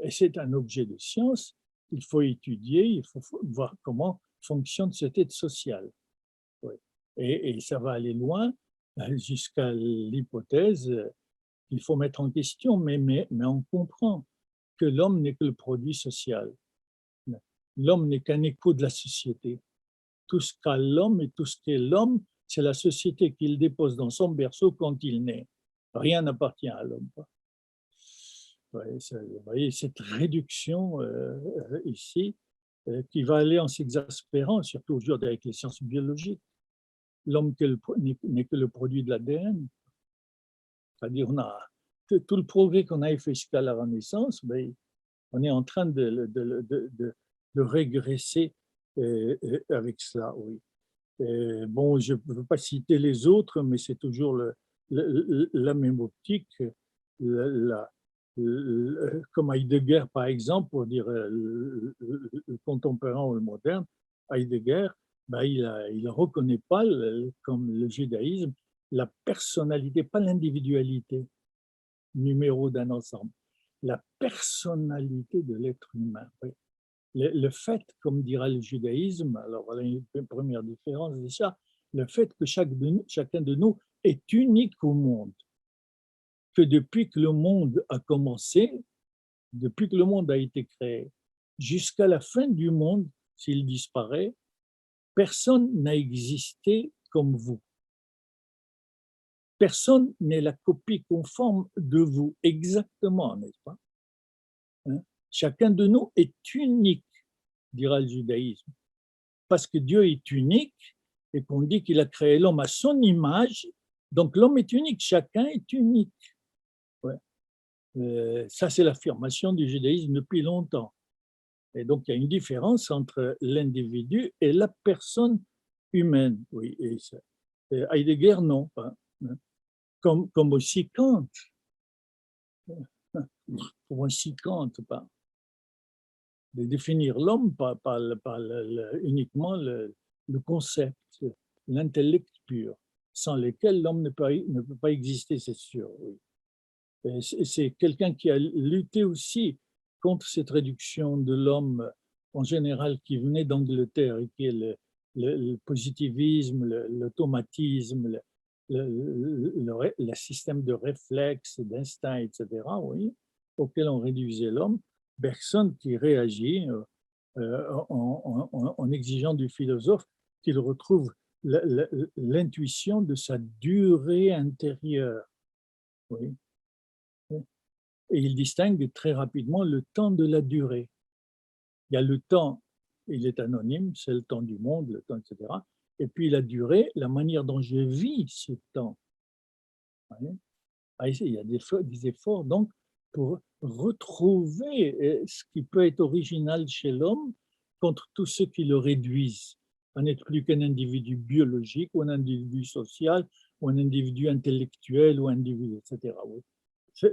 et c'est un objet de science. Il faut étudier, il faut voir comment fonctionne cet être social. Oui. Et ça va aller loin jusqu'à l'hypothèse qu'il faut mettre en question, mais on comprend que l'homme n'est que le produit social. L'homme n'est qu'un écho de la société. Tout ce qu'a l'homme et tout ce qu'est l'homme, c'est la société qu'il dépose dans son berceau quand il naît. Rien n'appartient à l'homme. Vous voyez, cette réduction ici, qui va aller en s'exaspérant, surtout aujourd'hui avec les sciences biologiques. L'homme n'est que le produit de l'ADN. C'est-à-dire, on a tout le progrès qu'on a fait jusqu'à la Renaissance, ben, on est en train de régresser avec cela, oui. Bon, je ne veux pas citer les autres, mais c'est toujours la même optique. Comme Heidegger, par exemple, pour dire le contemporain ou le moderne, Heidegger, ben, il ne reconnaît pas, comme le judaïsme, la personnalité, pas l'individualité, numéro d'un ensemble, la personnalité de l'être humain. Oui. Le fait, comme dira le judaïsme, alors voilà une première différence déjà, le fait que chacun de nous est unique au monde, que depuis que le monde a commencé, depuis que le monde a été créé, jusqu'à la fin du monde, s'il disparaît, personne n'a existé comme vous. Personne n'est la copie conforme de vous, exactement, n'est-ce pas? Hein? Chacun de nous est unique, dira le judaïsme, parce que Dieu est unique et qu'on dit qu'il a créé l'homme à son image, donc l'homme est unique, chacun est unique. Ouais. Ça, c'est l'affirmation du judaïsme depuis longtemps. Et donc, il y a une différence entre l'individu et la personne humaine. Oui, et Heidegger, non. Hein. Comme aussi Kant. Pour aussi Kant, pas de définir l'homme par uniquement le concept, l'intellect pur, sans lequel l'homme ne peut pas exister, c'est sûr. Oui. C'est quelqu'un qui a lutté aussi contre cette réduction de l'homme en général qui venait d'Angleterre et qui est le positivisme, l'automatisme, le système de réflexe, d'instinct, etc., oui, auquel on réduisait l'homme. Personne qui réagit en exigeant du philosophe qu'il retrouve l'intuition de sa durée intérieure. Oui. Et il distingue très rapidement le temps de la durée. Il y a le temps, il est anonyme, c'est le temps du monde, le temps, etc. Et puis la durée, la manière dont je vis ce temps. Il y a des efforts donc pour retrouver ce qui peut être original chez l'homme contre tous ceux qui le réduisent à n'être plus qu'un individu biologique ou un individu social ou un individu intellectuel ou un individu, etc. Oui.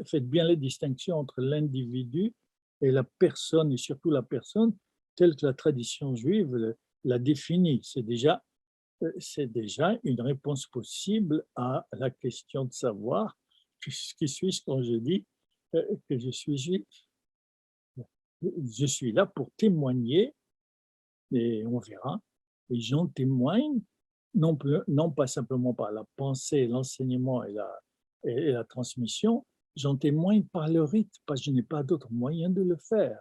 Faites bien la distinction entre l'individu et la personne, et surtout la personne telle que la tradition juive la définit. C'est déjà une réponse possible à la question de savoir qui suis-je quand je dis que je suis juif. Je suis là pour témoigner, et on verra, et j'en témoigne, non pas simplement par la pensée, l'enseignement et la transmission, j'en témoigne par le rite, parce que je n'ai pas d'autre moyen de le faire.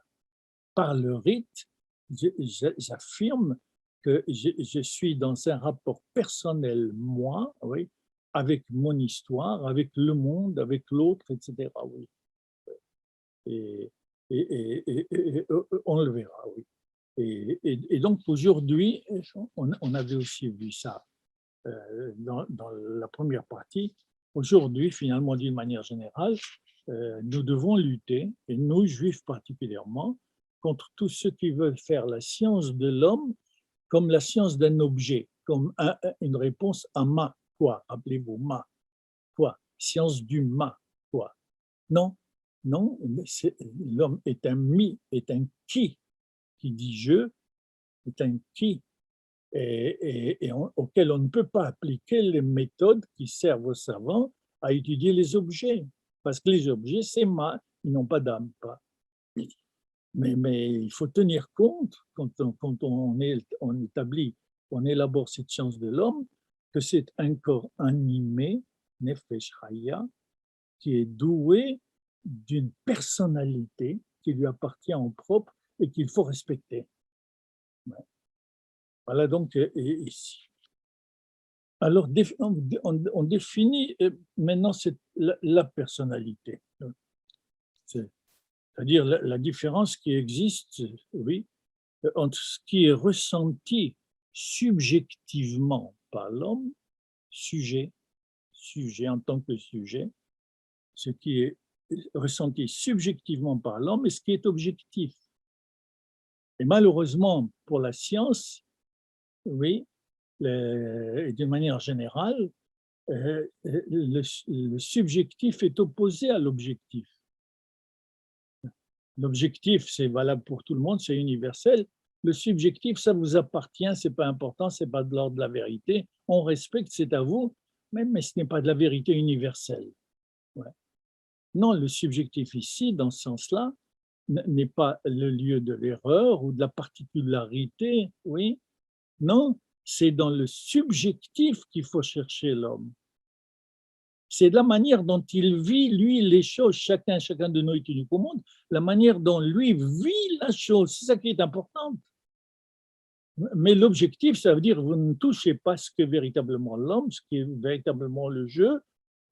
Par le rite, j'affirme que je suis dans un rapport personnel, moi, oui, avec mon histoire, avec le monde, avec l'autre, etc. Oui. Et, on le verra, oui. Et donc aujourd'hui, on avait aussi vu ça dans la première partie. Aujourd'hui, finalement, d'une manière générale, nous devons lutter, et nous, juifs particulièrement, contre tous ceux qui veulent faire la science de l'homme comme la science d'un objet, comme une réponse à ma, quoi, appelez-vous ma, quoi, science du ma, quoi. Non, non, l'homme est un mi, est un qui dit je, est un qui, auquel on ne peut pas appliquer les méthodes qui servent aux savants à étudier les objets, parce que les objets, c'est ma, ils n'ont pas d'âme, pas. Mais il faut tenir compte, quand on établit, on élabore cette science de l'homme, que c'est un corps animé, Nefesh Chaya, qui est doué d'une personnalité qui lui appartient en propre et qu'il faut respecter. Voilà donc ici. Alors, on définit maintenant la personnalité. C'est-à-dire la différence qui existe, oui, entre ce qui est ressenti subjectivement par l'homme, sujet en tant que sujet, ce qui est ressenti subjectivement par l'homme et ce qui est objectif. Et malheureusement, pour la science, oui, d'une manière générale, le subjectif est opposé à l'objectif. L'objectif, c'est valable pour tout le monde, c'est universel. Le subjectif, ça vous appartient, c'est pas important, c'est pas de l'ordre de la vérité. On respecte, c'est à vous, mais ce n'est pas de la vérité universelle. Ouais. Non, le subjectif ici, dans ce sens-là, n'est pas le lieu de l'erreur ou de la particularité, oui. Non, c'est dans le subjectif qu'il faut chercher l'homme. C'est la manière dont il vit, lui, les choses, chacun de nous est unique au monde, la manière dont lui vit la chose, c'est ça qui est important. Mais l'objectif, ça veut dire vous ne touchez pas ce qu'est véritablement l'homme, ce qui est véritablement le jeu,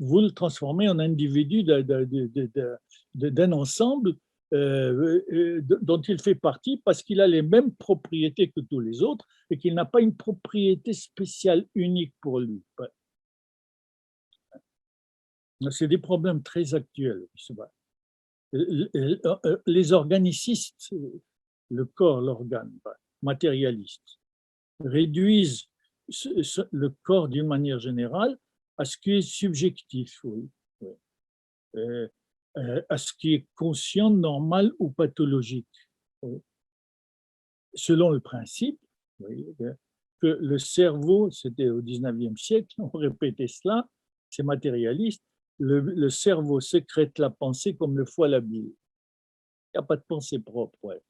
vous le transformez en individu d'un ensemble dont il fait partie parce qu'il a les mêmes propriétés que tous les autres et qu'il n'a pas une propriété spéciale unique pour lui. C'est des problèmes très actuels. Les organicistes, le corps, l'organe, matérialistes, réduisent le corps d'une manière générale à ce qui est subjectif, oui. À ce qui est conscient, normal ou pathologique. Oui. Selon le principe oui, que le cerveau, c'était au 19e siècle, on répétait cela, c'est matérialiste, le cerveau sécrète la pensée comme le foie la bile. Il n'y a pas de pensée propre. Ouais.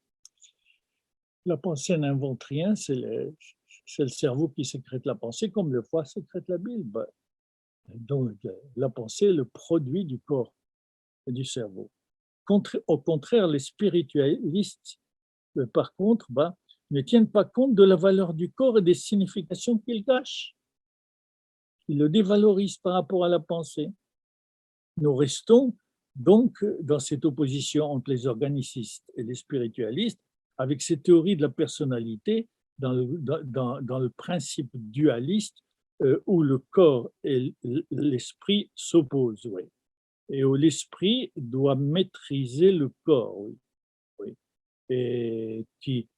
La pensée n'invente rien, c'est le cerveau qui sécrète la pensée comme le foie sécrète la bile. Donc, la pensée est le produit du corps et du cerveau. Au contraire, les spiritualistes, par contre, ne tiennent pas compte de la valeur du corps et des significations qu'il cache. Ils le dévalorisent par rapport à la pensée. Nous restons donc dans cette opposition entre les organicistes et les spiritualistes, avec ces théories de la personnalité dans le principe dualiste où le corps et l'esprit s'opposent, oui. Et où l'esprit doit maîtriser le corps, oui. Oui. Et qui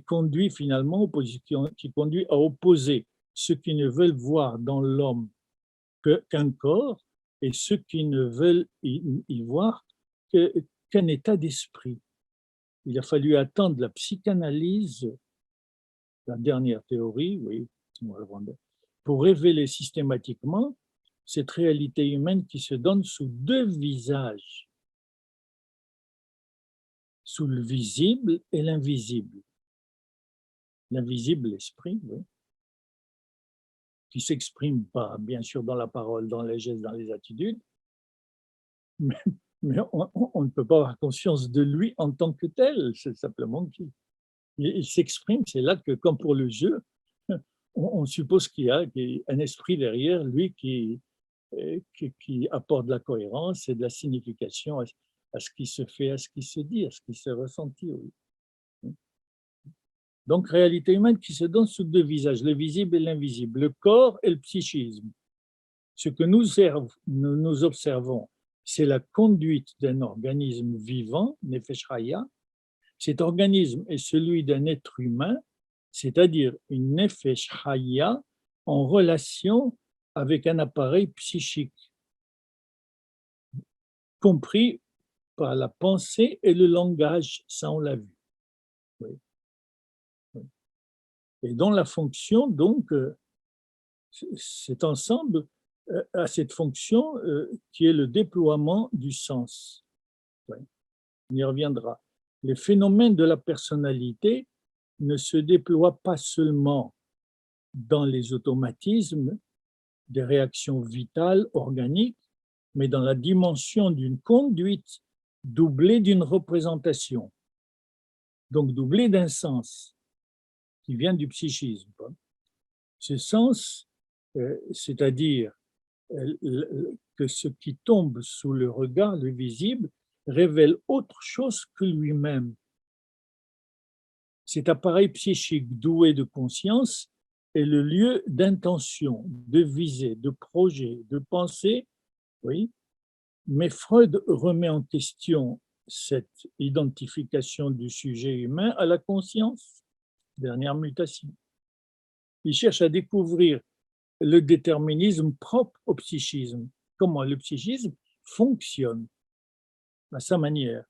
conduit finalement qui conduit à opposer ceux qui ne veulent voir dans l'homme qu'un corps et ceux qui ne veulent y voir qu'un état d'esprit. Il a fallu attendre la psychanalyse, la dernière théorie, oui, pour révéler systématiquement cette réalité humaine qui se donne sous deux visages, sous le visible et l'invisible. L'invisible, l'esprit, oui, qui s'exprime pas, bien sûr, dans la parole, dans les gestes, dans les attitudes, mais on ne peut pas avoir conscience de lui en tant que tel, c'est simplement qu'il s'exprime, c'est là que, comme pour le jeu, on suppose qu'il y a un esprit derrière lui qui apporte de la cohérence et de la signification à ce qui se fait, à ce qui se dit, à ce qui se ressentit. Oui. Donc, réalité humaine qui se donne sous deux visages, le visible et l'invisible, le corps et le psychisme. Ce que nous observons, c'est la conduite d'un organisme vivant, Nefesh Chaya. Cet organisme est celui d'un être humain, c'est-à-dire une Nefesh Chaya en relation avec un appareil psychique, compris par la pensée et le langage, ça on l'a vu. Oui. Et dont la fonction, donc, cet ensemble a cette fonction qui est le déploiement du sens. Ouais. On y reviendra. Les phénomènes de la personnalité ne se déploient pas seulement dans les automatismes des réactions vitales, organiques, mais dans la dimension d'une conduite doublée d'une représentation, donc doublée d'un sens qui vient du psychisme. Ce sens, c'est-à-dire que ce qui tombe sous le regard, le visible, révèle autre chose que lui-même. Cet appareil psychique doué de conscience est le lieu d'intention, de visée, de projet, de pensée, oui, mais Freud remet en question cette identification du sujet humain à la conscience, dernière mutation. Il cherche à découvrir le déterminisme propre au psychisme, comment le psychisme fonctionne à sa manière.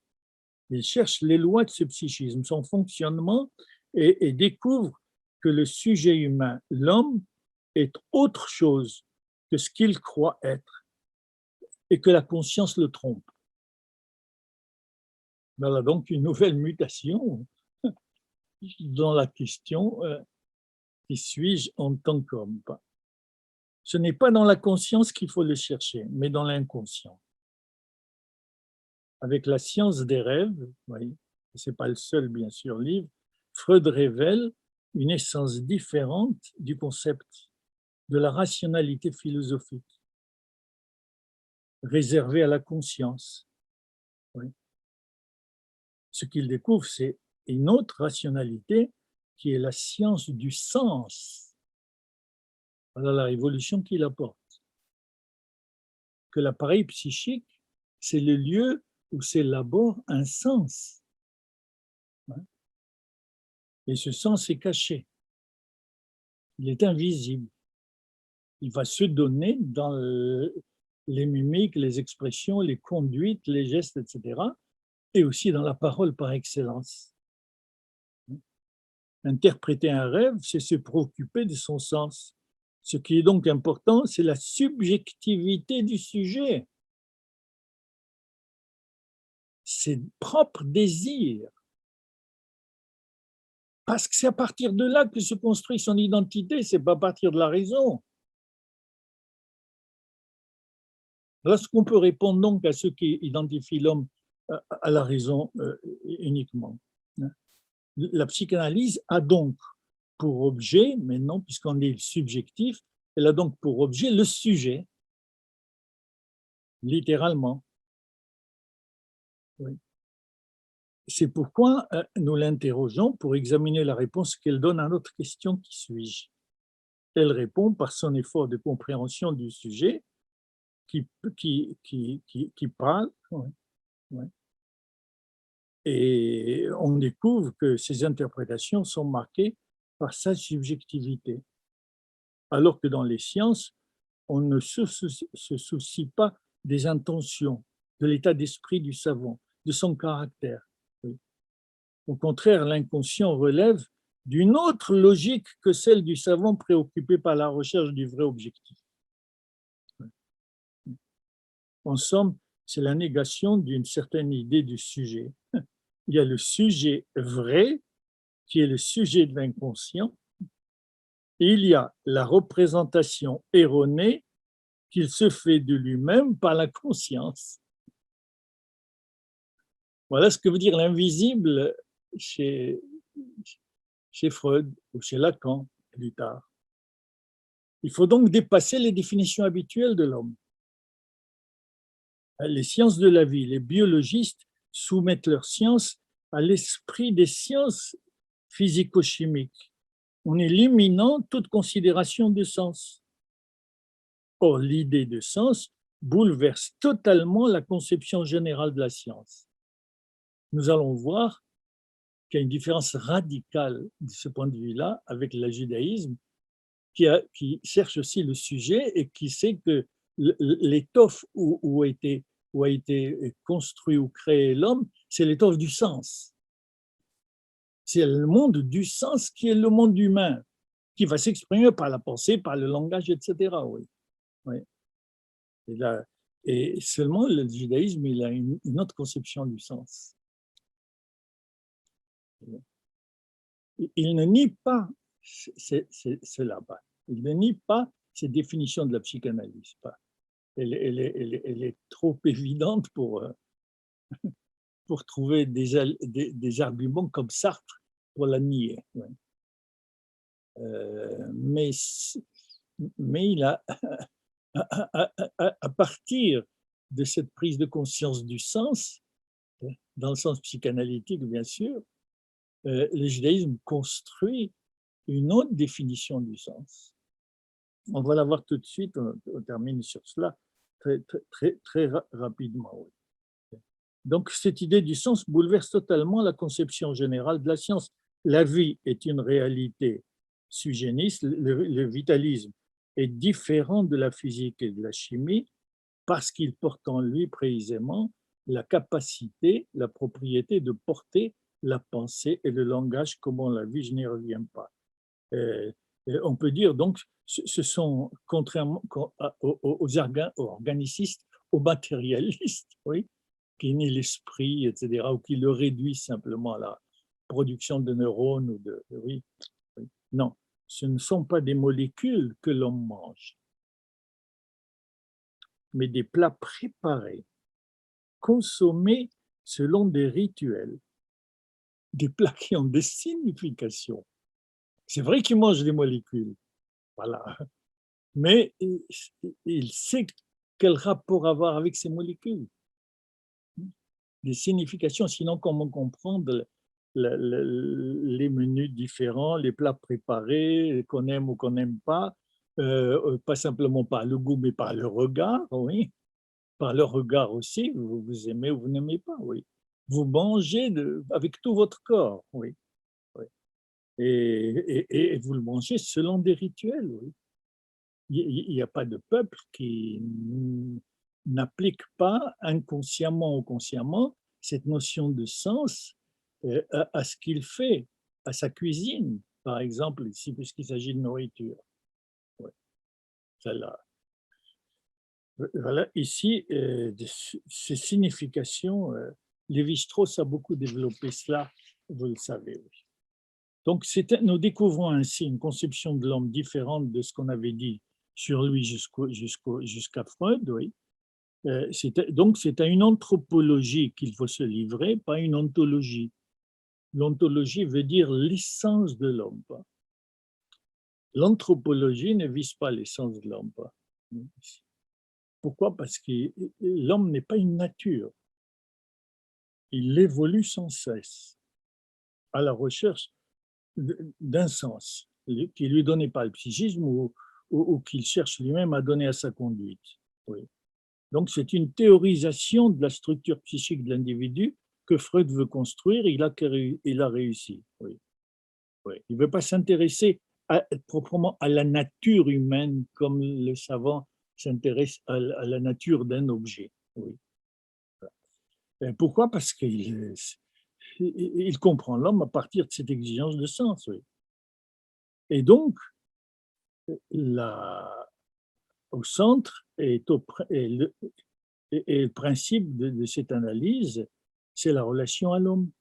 Il cherche les lois de ce psychisme, son fonctionnement, et découvre que le sujet humain, l'homme, est autre chose que ce qu'il croit être et que la conscience le trompe. Voilà donc une nouvelle mutation dans la question Qui suis-je en tant qu'homme? Ce n'est pas dans la conscience qu'il faut le chercher, mais dans l'inconscient. Avec la science des rêves, oui, ce n'est pas le seul, bien sûr, livre, Freud révèle une essence différente du concept de la rationalité philosophique, réservée à la conscience. Oui. Ce qu'il découvre, c'est une autre rationalité qui est la science du sens. Voilà la révolution qu'il apporte. Que l'appareil psychique, c'est le lieu où s'élabore un sens. Et ce sens est caché. Il est invisible. Il va se donner dans les mimiques, les expressions, les conduites, les gestes, etc. Et aussi dans la parole par excellence. Interpréter un rêve, c'est se préoccuper de son sens. Ce qui est donc important, c'est la subjectivité du sujet, ses propres désirs. Parce que c'est à partir de là que se construit son identité, c'est pas à partir de la raison. Lorsqu'on peut répondre donc à ceux qui identifient l'homme à la raison uniquement. La psychanalyse a donc pour objet, mais non, puisqu'on est subjectif, elle a donc pour objet le sujet, littéralement. Oui. C'est pourquoi nous l'interrogeons pour examiner la réponse qu'elle donne à notre question: qui suis-je? Elle répond par son effort de compréhension du sujet qui parle. Ouais, ouais. Et on découvre que ces interprétations sont marquées par sa subjectivité, alors que dans les sciences, on ne se soucie pas des intentions, de l'état d'esprit du savant, de son caractère. Oui. Au contraire, l'inconscient relève d'une autre logique que celle du savant préoccupé par la recherche du vrai objectif. En somme, c'est la négation d'une certaine idée du sujet. Il y a le sujet vrai, qui est le sujet de l'inconscient, et il y a la représentation erronée qu'il se fait de lui-même par la conscience. Voilà ce que veut dire l'invisible chez Freud ou chez Lacan plus tard. Il faut donc dépasser les définitions habituelles de l'homme. Les sciences de la vie, les biologistes soumettent leurs sciences à l'esprit des sciences physico-chimiques, en éliminant toute considération de sens. Or, l'idée de sens bouleverse totalement la conception générale de la science. Nous allons voir qu'il y a une différence radicale de ce point de vue-là avec le judaïsme, qui cherche aussi le sujet et qui sait que l'étoffe où a été construit ou créé l'homme, c'est l'étoffe du sens. C'est le monde du sens qui est le monde humain, qui va s'exprimer par la pensée, par le langage, etc. Oui. Oui. Et seulement le judaïsme, il a une autre conception du sens. Il ne nie pas cela. Il ne nie pas ces définitions de la psychanalyse. Elle est trop évidente pour trouver des arguments comme Sartre pour la nier. Ouais. Mais il a, à partir de cette prise de conscience du sens, dans le sens psychanalytique bien sûr, le judaïsme construit une autre définition du sens. On va la voir tout de suite, on termine sur cela très rapidement. Oui. Donc, cette idée du sens bouleverse totalement la conception générale de la science. La vie est une réalité sui generis, le vitalisme est différent de la physique et de la chimie parce qu'il porte en lui précisément la capacité, la propriété de porter la pensée et le langage comme on l'a vu, je n'y reviens pas. On peut dire donc, ce sont, contrairement aux organicistes, aux matérialistes, oui, qui nient l'esprit, etc., ou qui le réduisent simplement à la production de neurones. Oui, oui. Non, ce ne sont pas des molécules que l'homme mange, mais des plats préparés, consommés selon des rituels, des plats qui ont des significations. C'est vrai qu'il mange des molécules, voilà, mais il sait quel rapport avoir avec ces molécules, des significations, sinon comment comprendre les menus différents, les plats préparés, qu'on aime ou qu'on n'aime pas simplement par le goût, mais par le regard, oui, par le regard aussi, vous aimez ou vous n'aimez pas, oui. Vous mangez avec tout votre corps, oui. Oui. Et vous le mangez selon des rituels, oui. Il n'y a pas de peuple qui n'applique pas inconsciemment ou consciemment cette notion de sens à ce qu'il fait, à sa cuisine, par exemple, ici, puisqu'il s'agit de nourriture. Ouais, voilà, ici, ces significations, Lévi-Strauss a beaucoup développé cela, vous le savez, oui. Donc, nous découvrons ainsi une conception de l'homme différente de ce qu'on avait dit sur lui jusqu'à Freud, oui. Donc, c'est à une anthropologie qu'il faut se livrer, pas une ontologie. L'ontologie veut dire l'essence de l'homme. L'anthropologie ne vise pas l'essence de l'homme. Pourquoi? Parce que l'homme n'est pas une nature. Il évolue sans cesse à la recherche d'un sens qui lui donnait pas le psychisme ou qu'il cherche lui-même à donner à sa conduite. Oui. Donc, c'est une théorisation de la structure psychique de l'individu que Freud veut construire, il a réussi. Oui. Oui. Il ne veut pas s'intéresser proprement à la nature humaine comme le savant s'intéresse à la nature d'un objet. Oui. Et pourquoi? Parce qu'il comprend l'homme à partir de cette exigence de sens. Oui. Et donc, au centre et le principe de cette analyse, c'est la relation à l'homme.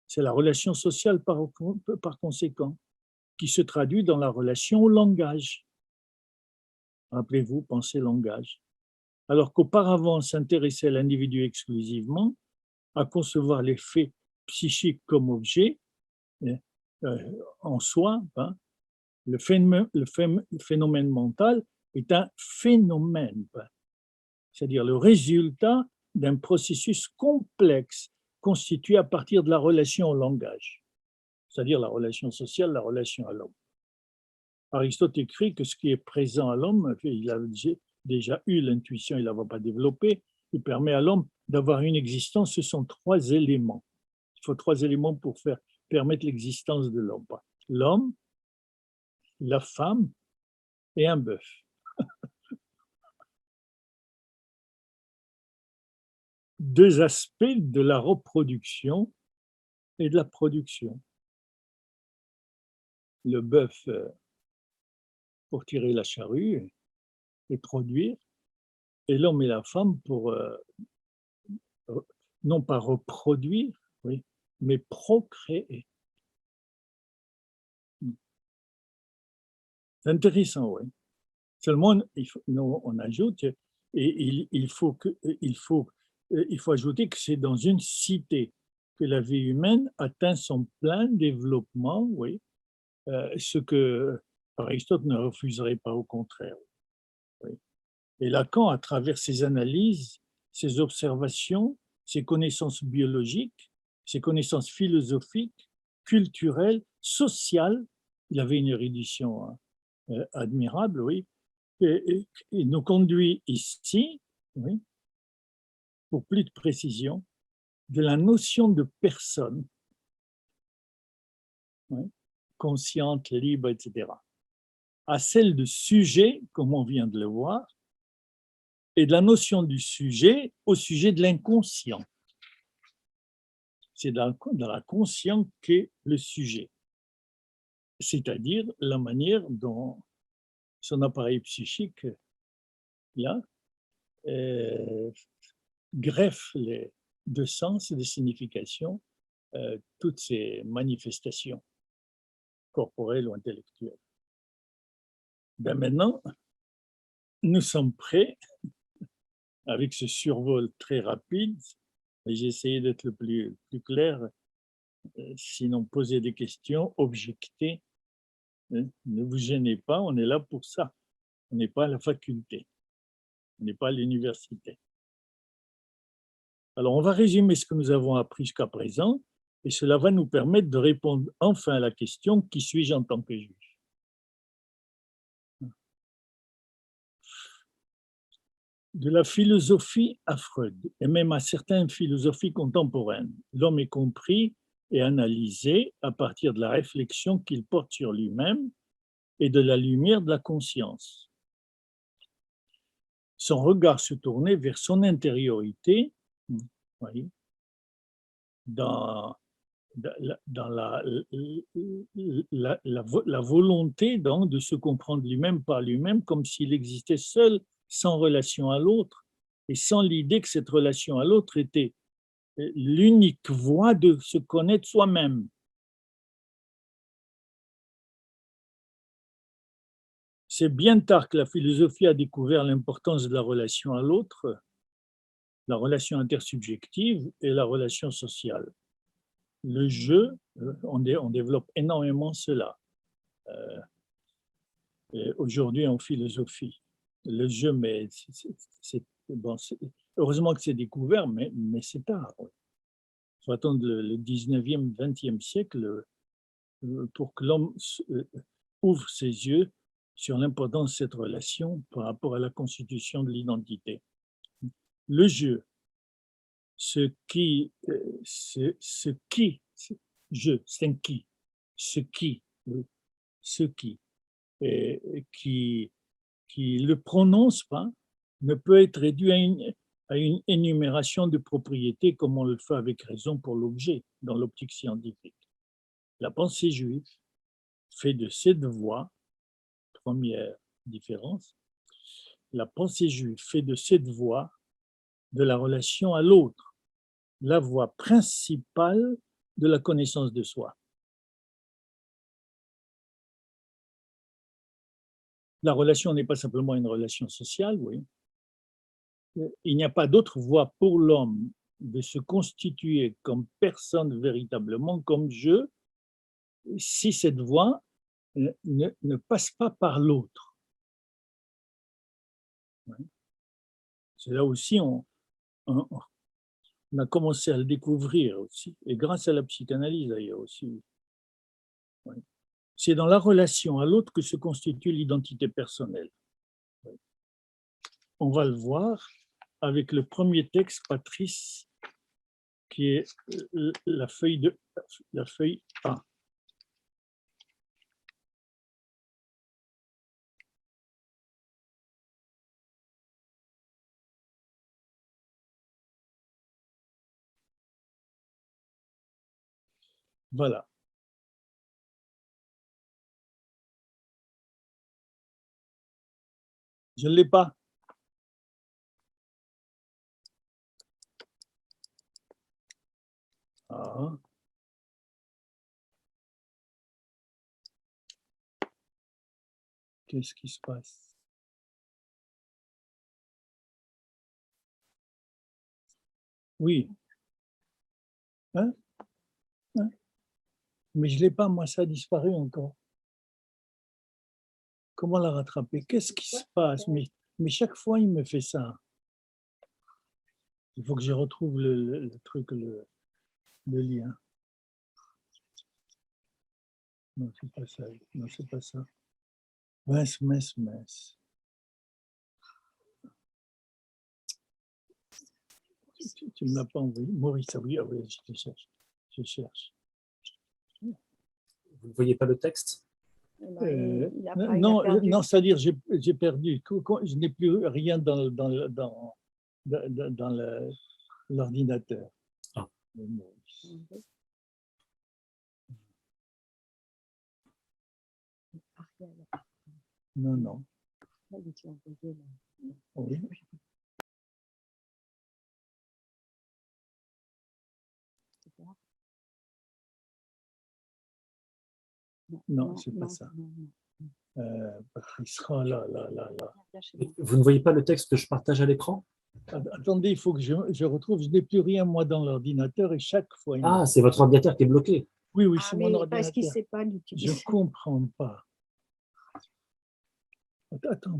C'est la relation sociale par conséquent, qui se traduit dans la relation au langage. Rappelez-vous, pensée-langage. Alors qu'auparavant, on s'intéressait à l'individu exclusivement, à concevoir les faits psychiques comme objets, en soi, hein, le phénomène mental est un phénomène, c'est-à-dire le résultat d'un processus complexe constitué à partir de la relation au langage, c'est-à-dire la relation sociale, la relation à l'homme. Aristote écrit que ce qui est présent à l'homme, il a déjà eu l'intuition, il ne l'avait pas développée, il permet à l'homme d'avoir une existence, ce sont trois éléments. Il faut trois éléments pour permettre l'existence de l'homme. L'homme, la femme et un bœuf. Deux aspects de la reproduction et de la production. Le bœuf pour tirer la charrue et produire, et l'homme et la femme pour non pas reproduire, oui, mais procréer. C'est intéressant, oui. Seulement, on ajoute, et il faut ajouter que c'est dans une cité que la vie humaine atteint son plein développement, oui, ce que Aristote ne refuserait pas, au contraire. Oui. Et Lacan, à travers ses analyses, ses observations, ses connaissances biologiques, ses connaissances philosophiques, culturelles, sociales, il avait une érudition admirable, oui, et nous conduit ici, oui, pour plus de précision, de la notion de personne, oui, consciente, libre, etc., à celle de sujet, comme on vient de le voir, et de la notion du sujet au sujet de l'inconscient. C'est dans la conscience qu'est le sujet, c'est-à-dire la manière dont son appareil psychique, là, greffe de sens et de signification toutes ces manifestations. corporelle ou intellectuelle. Ben maintenant, nous sommes prêts, avec ce survol très rapide, et j'ai essayé d'être le plus clair, sinon poser des questions, objecter, hein, ne vous gênez pas, on est là pour ça. On n'est pas à la faculté, on n'est pas à l'université. Alors, on va résumer ce que nous avons appris jusqu'à présent, et cela va nous permettre de répondre enfin à la question: qui suis-je en tant que juge? De la philosophie à Freud, et même à certaines philosophies contemporaines, l'homme est compris et analysé à partir de la réflexion qu'il porte sur lui-même et de la lumière de la conscience. Son regard se tournait vers son intériorité, voyez, dans la volonté donc de se comprendre lui-même par lui-même, comme s'il existait seul, sans relation à l'autre, et sans l'idée que cette relation à l'autre était l'unique voie de se connaître soi-même. C'est bien tard que la philosophie a découvert l'importance de la relation à l'autre, la relation intersubjective et la relation sociale. Le jeu, on développe énormément cela. Aujourd'hui en philosophie. Le jeu, mais bon, heureusement que c'est découvert, mais c'est tard. Il faut attendre le 19e, 20e siècle pour que l'homme ouvre ses yeux sur l'importance de cette relation par rapport à la constitution de l'identité. Le jeu, ce qui, je, c'est un qui, ce qui, et qui le prononce pas, ne peut être réduit à une énumération de propriétés comme on le fait avec raison pour l'objet dans l'optique scientifique. La pensée juive fait de cette voie, première différence, la pensée juive fait de cette voie de la relation à l'autre, la voie principale de la connaissance de soi. La relation n'est pas simplement une relation sociale, oui. Il n'y a pas d'autre voie pour l'homme de se constituer comme personne véritablement, comme je, si cette voie ne passe pas par l'autre. C'est là aussi on a commencé à le découvrir aussi, et grâce à la psychanalyse d'ailleurs aussi. C'est dans la relation à l'autre que se constitue l'identité personnelle. On va le voir avec le premier texte, Patrice, qui est la feuille A. Voilà. Je ne l'ai pas. Ah. Qu'est-ce qui se passe? Oui. Hein? Hein? Mais je ne l'ai pas, moi, ça a disparu encore. Comment la rattraper? Qu'est-ce qui se passe? Mais chaque fois, il me fait ça. Il faut que je retrouve le truc, le lien. Non, c'est pas ça. Non, c'est pas ça. Mince. Tu ne me l'as pas envoyé. Maurice, ah oui, je te cherche. Je cherche. Vous ne voyez pas le texte? Non, c'est-à-dire j'ai perdu. Je n'ai plus rien dans l'ordinateur. Ah. Non. Oui. Non, c'est pas ça. Patrice, oh là, là, là, là. Vous ne voyez pas le texte que je partage à l'écran? Attendez, il faut que je retrouve. Je n'ai plus rien, moi, dans l'ordinateur et chaque fois. Ah, c'est votre ordinateur qui est bloqué. Oui, oui, Ah c'est mon oui, ordinateur. parce qu'il ne sait pas Je l'utiliser. ne comprends pas. Attends,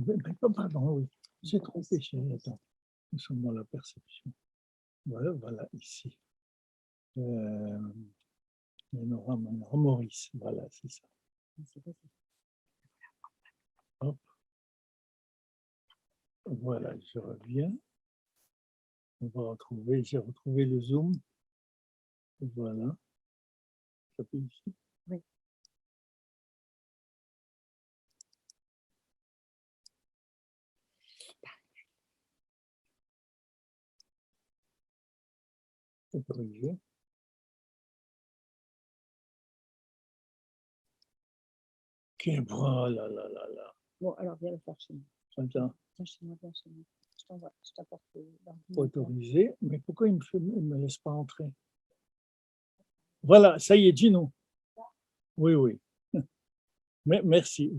pardon, oui. J'ai trompé, chérie. Attends, nous sommes dans la perception. Voilà, voilà, ici. Maurice, voilà, c'est ça. Hop. Voilà, je reviens. On va retrouver, j'ai retrouvé le zoom. Voilà. Ça peut ici. Oui. C'est corrigé. Oh là là là là. Bon, alors viens le faire chez moi. Attends, Viens chez moi, viens chez moi. Je t'envoie, je t'apporte l'ordinateur. autorisé. Mais pourquoi il me laisse pas entrer? Voilà, ça y est, Gino. Oui, oui. Mais merci.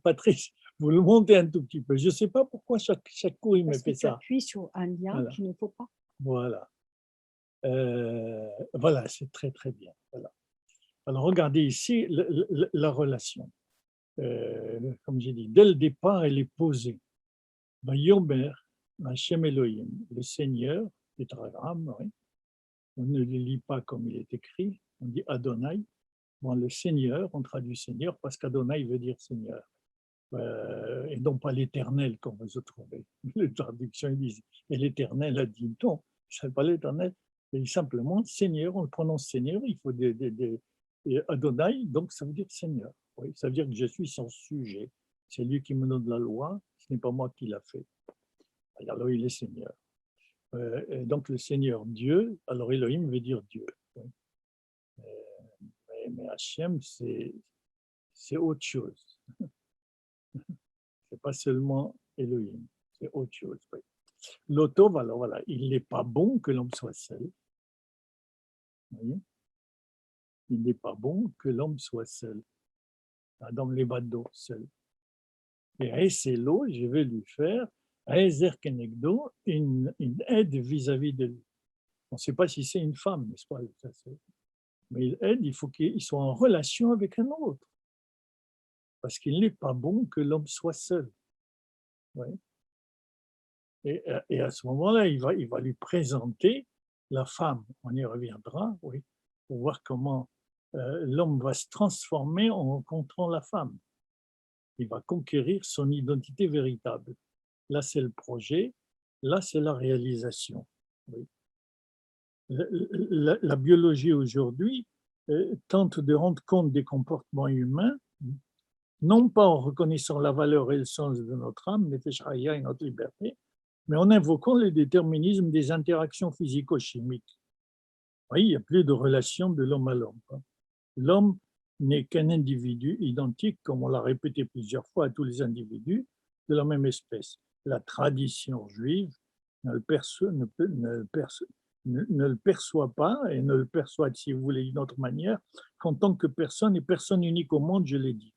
Patrice, vous le montez un tout petit peu. Je ne sais pas pourquoi chaque coup, il me Parce que fait tu ça. appuies sur un lien Voilà. qu'il ne faut pas. Voilà. Voilà, c'est très, très bien. Voilà. Alors, regardez ici la relation. Comme j'ai dit, dès le départ, elle est posée. Yomer, Hashem Elohim, le Seigneur, tétragramme, oui. On ne le lit pas comme il est écrit, on dit Adonai. Bon, le Seigneur, on traduit Seigneur parce qu'Adonai veut dire Seigneur. Et non pas l'éternel, comme vous trouvez. Les traductions disent, et l'éternel a dit non, ce n'est pas l'éternel, c'est simplement Seigneur, on le prononce Seigneur, il faut et Adonai, donc ça veut dire Seigneur. Oui, ça veut dire que je suis son sujet. C'est lui qui me donne la loi, ce n'est pas moi qui l'a fait. Alors il est Seigneur. Et donc le Seigneur Dieu, alors Elohim veut dire Dieu. Oui. Mais Hachem, c'est autre chose. C'est pas seulement Elohim, c'est autre chose. Oui. L'auto, alors voilà, il n'est pas bon que l'homme soit seul. Vous voyez, il n'est pas bon que l'homme soit seul. Adam les baddo, seul. Et c'est l'eau, je vais lui faire une aide vis-à-vis de lui. On ne sait pas si c'est une femme, n'est-ce pas? Mais il aide, il faut qu'il soit en relation avec un autre. Parce qu'il n'est pas bon que l'homme soit seul. Oui. Et à ce moment-là, il va lui présenter la femme. On y reviendra, oui, pour voir comment l'homme va se transformer en rencontrant la femme. Il va conquérir son identité véritable. Là, c'est le projet. Là, c'est la réalisation. Oui. La biologie aujourd'hui tente de rendre compte des comportements humains, non pas en reconnaissant la valeur et le sens de notre âme, et notre liberté, mais en invoquant le déterminisme des interactions physico-chimiques. Oui, il n'y a plus de relation de l'homme à l'homme. L'homme n'est qu'un individu identique, comme on l'a répété plusieurs fois, à tous les individus de la même espèce. La tradition juive ne le perçoit pas, et ne le perçoit, si vous voulez, d'une autre manière, qu'en tant que personne et personne unique au monde, je l'ai dit.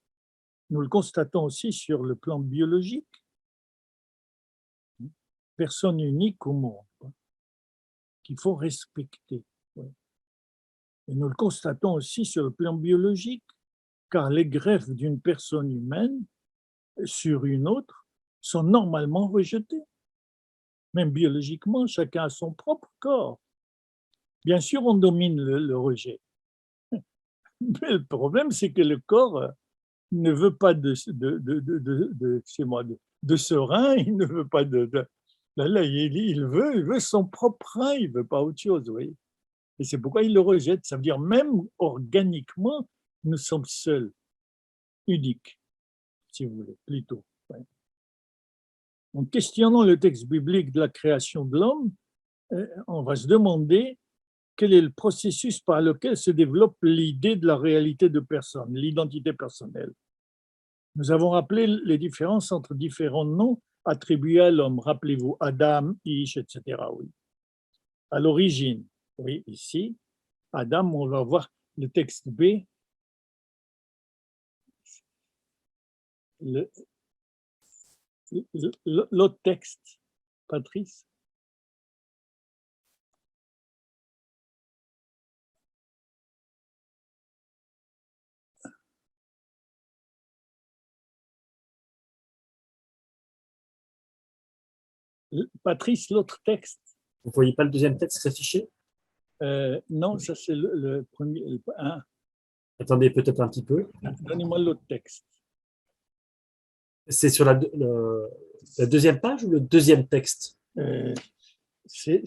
Nous le constatons aussi sur le plan biologique. Personne unique au monde, qu'il faut respecter. Et nous le constatons aussi sur le plan biologique, car les greffes d'une personne humaine sur une autre sont normalement rejetées. Même biologiquement, chacun a son propre corps. Bien sûr, on domine le rejet. Mais le problème, c'est que le corps ne veut pas de serein, il ne veut pas là, il veut son propre rein, il ne veut pas autre chose, oui. Et c'est pourquoi il le rejette. Ça veut dire même organiquement, nous sommes seuls, uniques, si vous voulez, plutôt. Ouais. En questionnant le texte biblique de la création de l'homme, on va se demander quel est le processus par lequel se développe l'idée de la réalité de personne, l'identité personnelle. Nous avons rappelé les différences entre différents noms attribués à l'homme. Rappelez-vous, Adam, Ish, etc. Oui. À l'origine, oui, ici, Adam, on va voir le texte B. le- l'autre texte, Patrice. Patrice, l'autre texte. Vous ne voyez pas le deuxième texte s'afficher? Non, ça c'est le premier. Attendez peut-être un petit peu. Donnez-moi l'autre texte. C'est sur la deuxième page ou le deuxième texte? C'est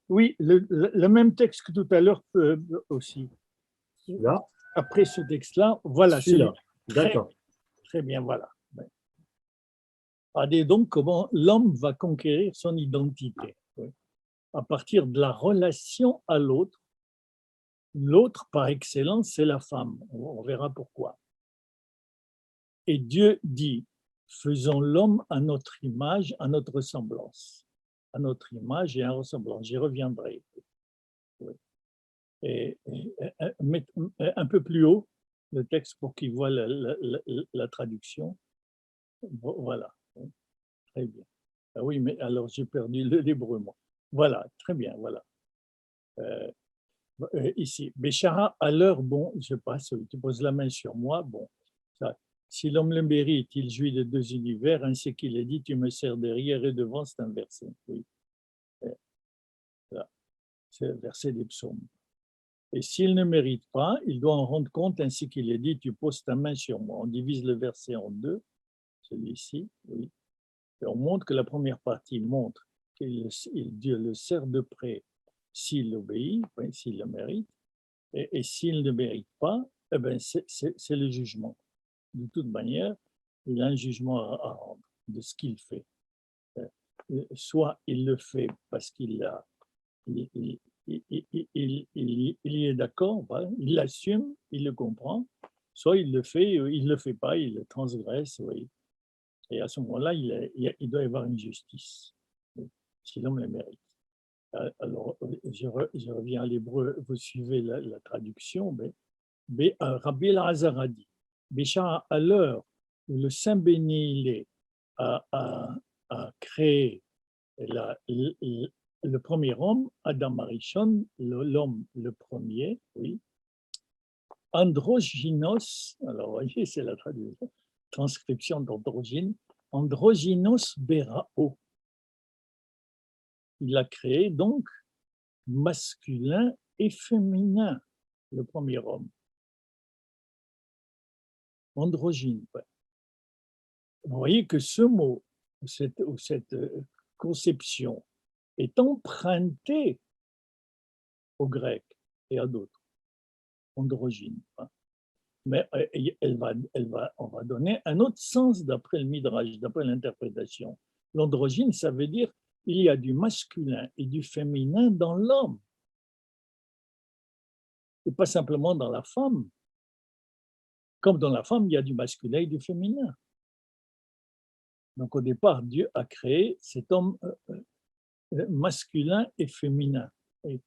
oui, le même texte que tout à l'heure aussi. Là. Après ce texte-là, voilà, Celui-là. Très, D'accord. très bien, voilà. Regardez donc comment l'homme va conquérir son identité. Oui. À partir de la relation à l'autre. L'autre, par excellence, c'est la femme. On verra pourquoi. Et Dieu dit, faisons l'homme à notre image, à notre ressemblance. À notre image et à ressemblance. J'y reviendrai. Oui. Et un peu plus haut, le texte pour qu'il voit la traduction. Voilà. Très bien. Ah oui, mais alors j'ai perdu l'hébreu, moi. Voilà, très bien, voilà. Ici, Béchara, à l'heure, bon, je passe, tu poses la main sur moi, bon, ça, si l'homme le mérite, il jouit de deux univers, ainsi qu'il est dit, tu me sers derrière et devant, c'est un verset, oui. C'est le verset des psaumes. Et s'il ne mérite pas, il doit en rendre compte, ainsi qu'il est dit, tu poses ta main sur moi. On divise le verset en deux, celui-ci, oui. Et on montre que la première partie montre que Dieu le sert de près s'il obéit, s'il le mérite, et s'il ne mérite pas, eh ben c'est le jugement. De toute manière, il a un jugement à rendre de ce qu'il fait. Soit il le fait parce qu'il a, il y est d'accord, il l'assume, il le comprend, soit il le fait, il le fait pas, il le transgresse, oui. Et à ce moment-là, il doit y avoir une justice, si l'homme le mérite. Alors, je reviens à l'hébreu, vous suivez la traduction, mais Rabbi Elazar a dit, Béchar, à l'heure où le Saint béni il est, a créé le premier homme, Adam Arishon, l'homme le premier, oui, androgynos, alors vous voyez, c'est la transcription d'androgyne, androgynos berao. Il a créé donc masculin et féminin, le premier homme. Androgyne. Vous voyez que ce mot, cette conception, est empruntée au grec et à d'autres, androgyne. Mais on va donner un autre sens d'après le Midrash, d'après l'interprétation. L'androgyne, ça veut dire il y a du masculin et du féminin dans l'homme, et pas simplement dans la femme. Comme dans la femme, il y a du masculin et du féminin. Donc au départ, Dieu a créé cet homme masculin et féminin. Et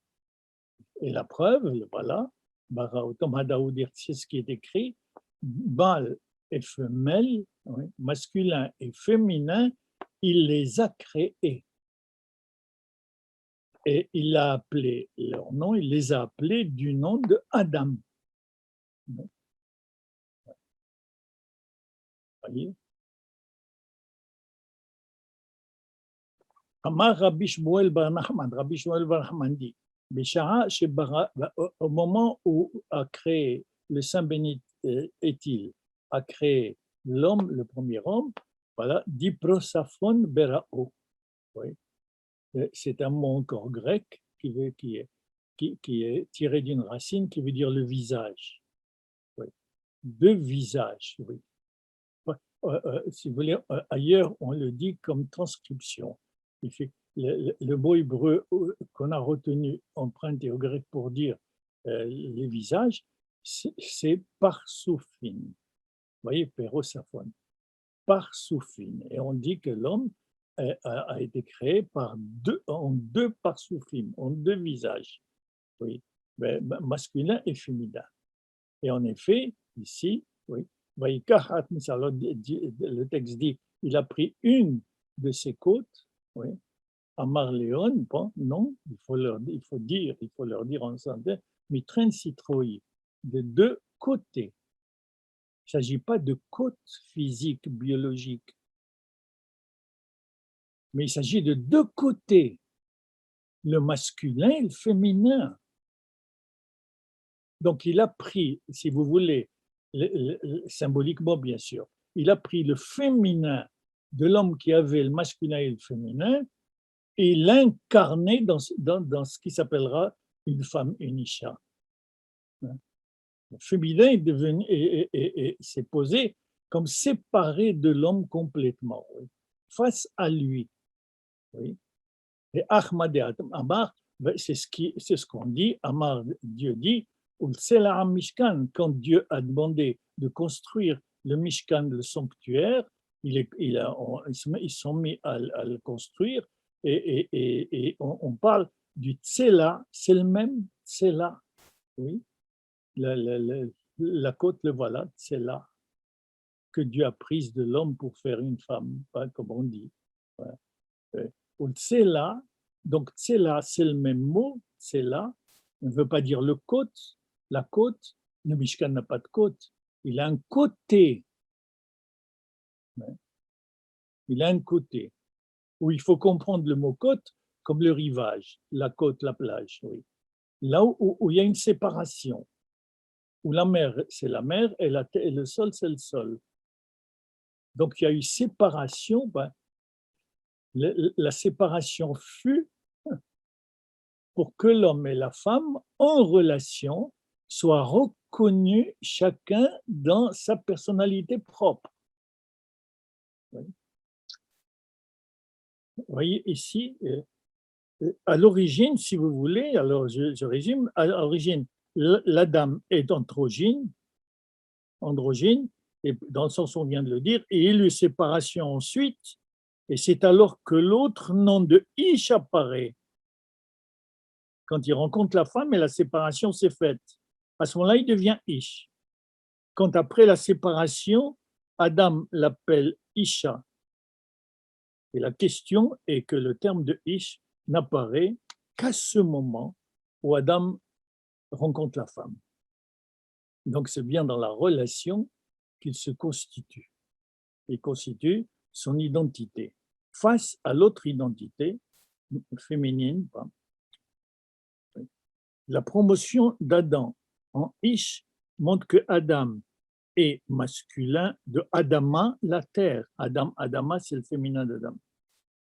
la preuve, voilà, c'est ce qui est écrit, mâle et femelle, masculin et féminin, il les a créés. Et il a appelé leur nom, il les a appelés du nom de Adam. Voyez? Amar Rabbi Shmuel bar Nachman, Rabbi Shmuel bar Nachman dit, au moment où a créé le Saint béni est-il, a créé l'homme, le premier homme, voilà, diprosaphon berao. Oui. C'est un mot encore grec qui est tiré d'une racine qui veut dire le visage. Oui. Deux visages, oui. Si vous voulez, ailleurs, on le dit comme transcription. Le mot hébreu qu'on a retenu, emprunté au grec pour dire les visages, c'est parsoufine. Vous voyez, pérosaphone. Parsoufine. Et on dit que l'homme a été créé en deux parsoufines, en deux visages. Oui, mais masculin et féminin. Et en effet, ici, oui, alors, le texte dit, il a pris une de ses côtes, oui, Amar Léon, bon, non, il faut leur dire en santé, mitren citroï, de deux côtés. Il ne s'agit pas de côtes physiques, biologiques, mais il s'agit de deux côtés, le masculin et le féminin. Donc, il a pris, si vous voulez, symboliquement bien sûr, il a pris le féminin de l'homme qui avait le masculin et le féminin et l'incarné dans ce qui s'appellera une femme, une isha. Le féminin est devenu, s'est posé comme séparé de l'homme complètement, oui, face à lui. Oui. Et Ahmad et Amar, c'est ce qu'on dit, Amar, Dieu dit, quand Dieu a demandé de construire le Mishkan, le sanctuaire, ils sont mis à le construire et on parle du Tsela, c'est le même Tsela, oui, la côte, le voilà, Tsela, que Dieu a prise de l'homme pour faire une femme, comme on dit. Voilà. Tsela, donc Tsela, c'est le même mot, Tsela, on ne veut pas dire le côte, la côte, le Mishkan n'a pas de côte, il a un côté. Il a un côté où il faut comprendre le mot côte comme le rivage, la côte, la plage, oui. Là où il y a une séparation, où la mer, c'est la mer et le sol, c'est le sol. Donc il y a eu séparation, la séparation fut pour que l'homme et la femme en relation soient reconnus chacun dans sa personnalité propre. Vous voyez ici, à l'origine, si vous voulez, alors je résume, à l'origine, la dame est androgyne, et dans le sens où on vient de le dire, et il y a eu séparation ensuite, et c'est alors que l'autre nom de Ish apparaît. Quand il rencontre la femme et la séparation s'est faite. À ce moment-là, il devient Ish. Quand après la séparation, Adam l'appelle Isha. Et la question est que le terme de Ish n'apparaît qu'à ce moment où Adam rencontre la femme. Donc c'est bien dans la relation qu'il se constitue. Il constitue son identité face à l'autre identité féminine. La promotion d'Adam en Ish montre que Adam est masculin de Adama, la terre. Adama, c'est le féminin d'Adam.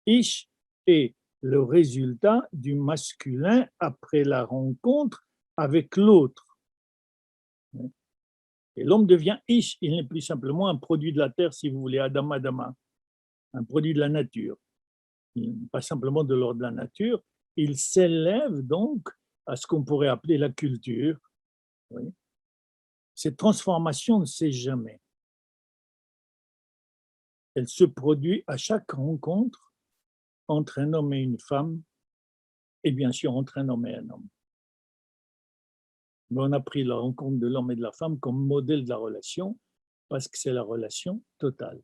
Ish est le résultat du masculin après la rencontre avec l'autre. Et l'homme devient Ish, il n'est plus simplement un produit de la terre, si vous voulez, Adama, un produit de la nature. Pas simplement de l'ordre de la nature, il s'élève donc à ce qu'on pourrait appeler la culture. Oui. Cette transformation ne sait jamais. Elle se produit à chaque rencontre entre un homme et une femme, et bien sûr entre un homme et un homme. Mais on a pris la rencontre de l'homme et de la femme comme modèle de la relation, parce que c'est la relation totale.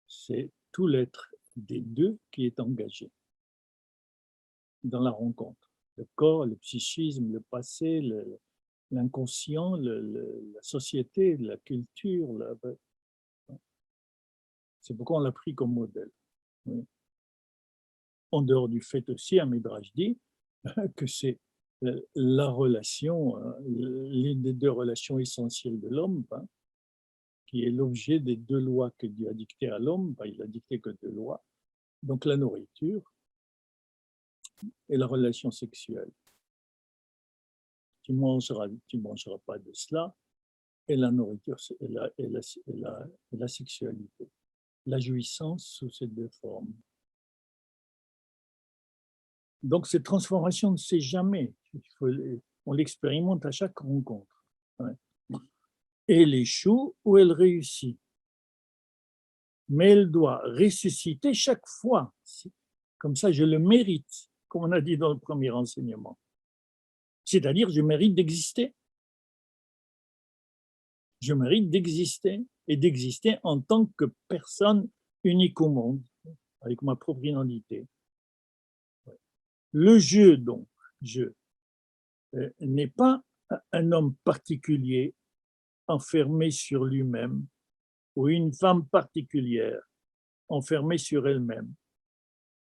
C'est tout l'être des deux qui est engagé dans la rencontre. Le corps, le psychisme, le passé, l'inconscient, la société, la culture. C'est pourquoi on l'a pris comme modèle. Oui. En dehors du fait aussi, un Midrash dit que c'est la relation, l'une des deux relations essentielles de l'homme, qui est l'objet des deux lois que Dieu a dictées à l'homme. Il n'a dicté que deux lois. Donc la nourriture et la relation sexuelle. Tu ne mangeras pas de cela, et la nourriture et la sexualité. La jouissance sous ces deux formes. Donc cette transformation ne se sait jamais. On l'expérimente à chaque rencontre. Ouais. Et elle échoue ou elle réussit. Mais elle doit ressusciter chaque fois. Comme ça, je le mérite, comme on a dit dans le premier enseignement. C'est-à-dire, je mérite d'exister. Je mérite d'exister et d'exister en tant que personne unique au monde, avec ma propre identité. Le je, donc, je, n'est pas un homme particulier enfermé sur lui-même ou une femme particulière enfermée sur elle-même.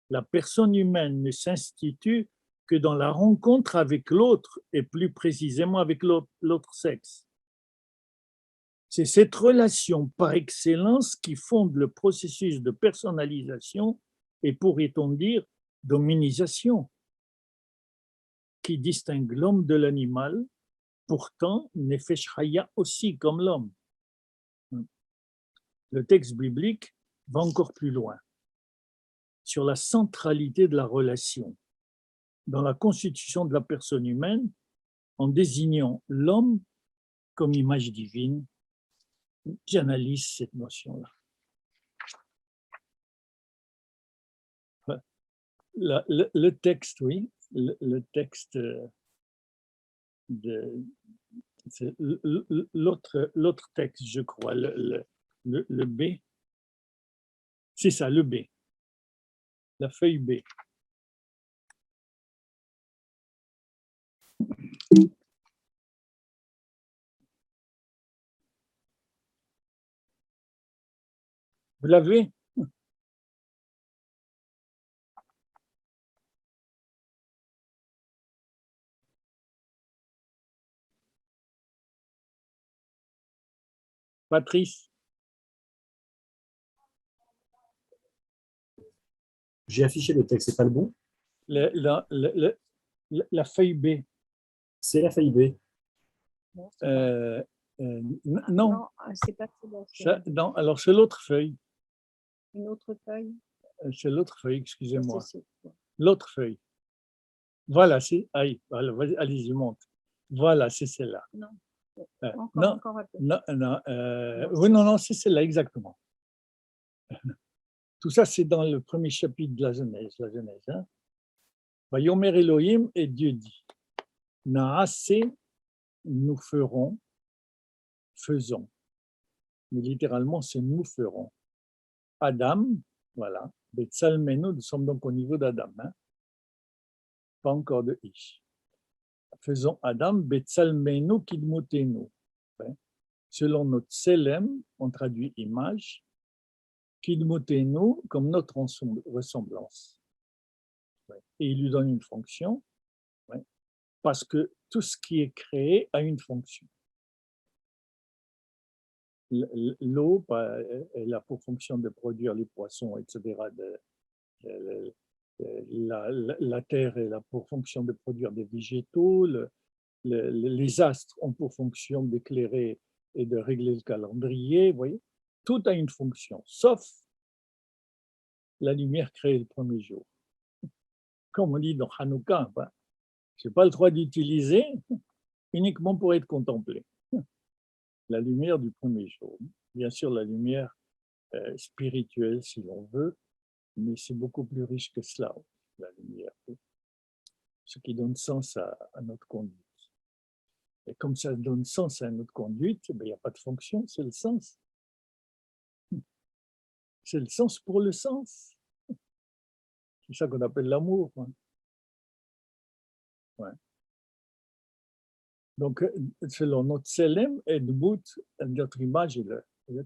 La personne humaine ne s'institue que dans la rencontre avec l'autre et plus précisément avec l'autre sexe. C'est cette relation par excellence qui fonde le processus de personnalisation et, pourrait-on dire, d'hominisation, qui distingue l'homme de l'animal, pourtant Nefesh Chaya aussi comme l'homme. Le texte biblique va encore plus loin sur la centralité de la relation dans la constitution de la personne humaine en désignant l'homme comme image divine. J'analyse cette notion-là. Le texte, oui, le texte de l'autre texte, je crois, le B, c'est ça, le B, la feuille B. Vous l'avez? Patrice? J'ai affiché le texte, c'est pas le bon? La feuille B. C'est la feuille B. Non, Non, non, c'est pas celle-là. non, alors c'est l'autre feuille. Une autre feuille. C'est l'autre feuille, excusez-moi. C'est- L'autre feuille. Voilà, c'est. Allez-y, monte. Voilà, c'est celle-là. Non. Non, Encore un peu. non, oui, non, c'est celle-là, exactement. Tout ça, c'est dans le premier chapitre de la Genèse. Hein. Vayomer Elohim, et Dieu dit, Naase, nous ferons, faisons. Mais littéralement, c'est nous ferons. Adam, voilà, Betsalmenu, nous sommes donc au niveau d'Adam, hein. Pas encore de Ish. Faisons Adam, Betsalmenu, Kidmutenu. Selon notre Selem, on traduit image, Kidmutenu comme notre ressemblance. Et il lui donne une fonction, parce que tout ce qui est créé a une fonction. L'eau, elle a pour fonction de produire les poissons, etc. La terre, elle a pour fonction de produire des végétaux. Les astres ont pour fonction d'éclairer et de régler le calendrier. Vous voyez, tout a une fonction, sauf la lumière créée le premier jour. Comme on dit dans Hanouka, je n'ai pas le droit d'utiliser uniquement pour être contemplé. La lumière du premier jour. Bien sûr, la lumière spirituelle, si l'on veut, mais c'est beaucoup plus riche que cela, la lumière. Ce qui donne sens à notre conduite. Et comme ça donne sens à notre conduite, il n'y a pas de fonction, c'est le sens. C'est le sens pour le sens. C'est ça qu'on appelle l'amour. Ouais. Donc, selon notre Selem et notre image,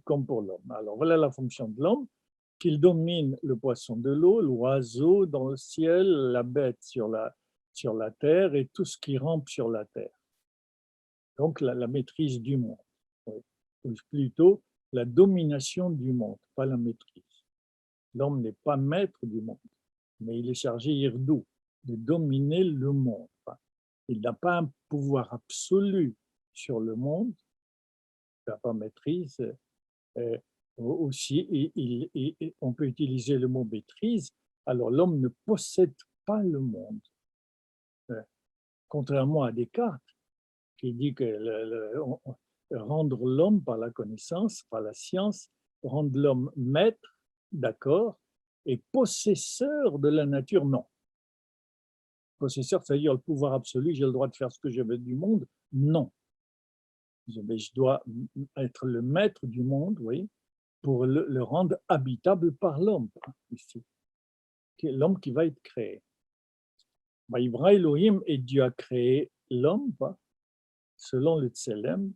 comme pour l'homme. Alors, voilà la fonction de l'homme, qu'il domine le poisson de l'eau, l'oiseau dans le ciel, la bête sur la terre et tout ce qui rampe sur la terre. Donc, la maîtrise du monde. Ou plutôt, la domination du monde, pas la maîtrise. L'homme n'est pas maître du monde, mais il est chargé, Irdou, de dominer le monde. Il n'a pas un pouvoir absolu sur le monde, il n'a pas maîtrise. Aussi, on peut utiliser le mot maîtrise. Alors, l'homme ne possède pas le monde. Contrairement à Descartes, qui dit que rendre l'homme par la connaissance, par la science, rendre l'homme maître, d'accord, et possesseur de la nature, non. possesseur, c'est-à-dire le pouvoir absolu, j'ai le droit de faire ce que je veux du monde. Non. Je dois être le maître du monde, oui, pour le rendre habitable par l'homme, ici. L'homme qui va être créé. Ivra Elohim, et Dieu a créé l'homme, selon le Tselem,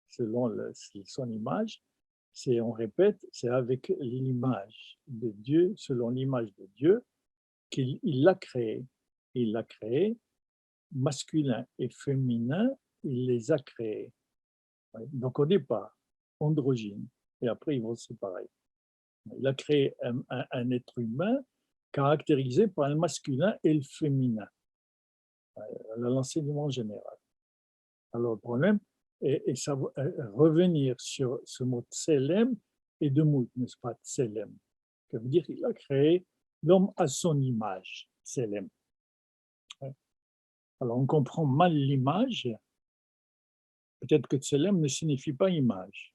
selon son image. On répète, c'est avec l'image de Dieu, selon l'image de Dieu, qu'il l'a créé. Il l'a créé, masculin et féminin, il les a créés. Donc au départ, androgyne, et après ils vont se séparer. Il a créé un être humain caractérisé par le masculin et le féminin, l'enseignement général. Alors le problème est revenir sur ce mot tselem et de mout, n'est-ce pas, tselem, ça veut dire qu'il a créé l'homme à son image, tselem. Alors on comprend mal l'image, peut-être que tselem ne signifie pas image.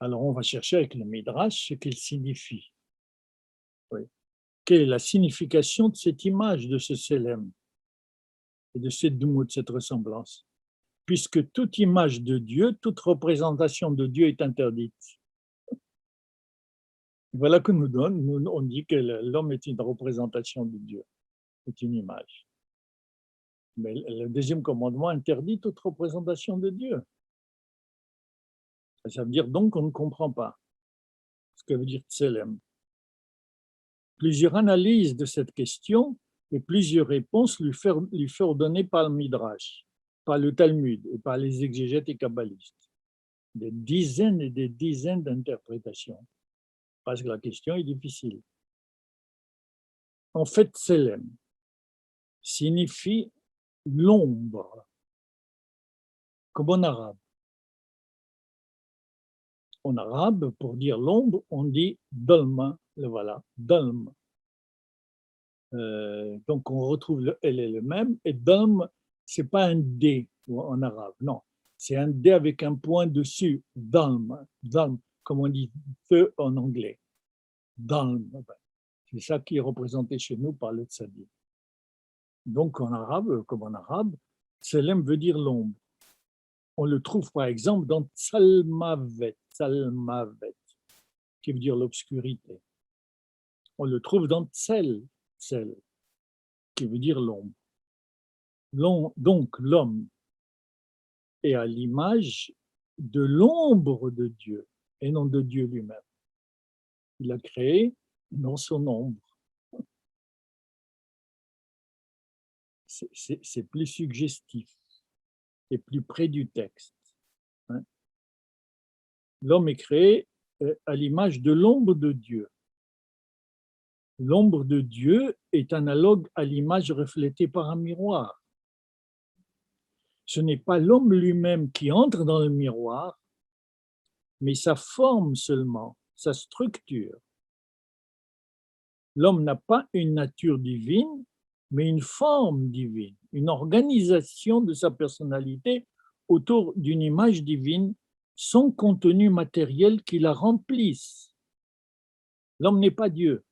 Alors on va chercher avec le Midrash ce qu'il signifie. Oui. Quelle est la signification de cette image, de ce tselem et de cette dmout, de cette ressemblance? Puisque toute image de Dieu, toute représentation de Dieu est interdite. Voilà que on dit que l'homme est une représentation de Dieu, est une image. Mais le deuxième commandement interdit toute représentation de Dieu. Ça veut dire donc qu'on ne comprend pas ce que veut dire tselem. Plusieurs analyses de cette question et plusieurs réponses lui furent données par le Midrash, par le Talmud et par les exégètes et kabbalistes. Des dizaines et des dizaines d'interprétations, parce que la question est difficile. En fait, tselem signifie l'ombre, comme en arabe. En arabe, pour dire l'ombre, on dit dolma, le voilà, dolma. Donc on retrouve le L est le même, et dolm, c'est pas un D en arabe, non, c'est un D avec un point dessus, dolm, dolm, comme on dit feu en anglais, dolm. C'est ça qui est représenté chez nous par le tzaddik. Donc en arabe, comme en arabe, tselem veut dire l'ombre. On le trouve par exemple dans tsalmavet, tsalmavet, qui veut dire l'obscurité. On le trouve dans tsel, tsel, qui veut dire l'ombre. Donc l'homme est à l'image de l'ombre de Dieu et non de Dieu lui-même. Il a créé dans son ombre. C'est plus suggestif et plus près du texte. L'homme est créé à l'image de l'ombre de Dieu. L'ombre de Dieu est analogue à l'image reflétée par un miroir. Ce n'est pas l'homme lui-même qui entre dans le miroir, mais sa forme seulement, sa structure. L'homme n'a pas une nature divine, mais une forme divine, une organisation de sa personnalité autour d'une image divine, son contenu matériel qui la remplisse. L'homme n'est pas Dieu.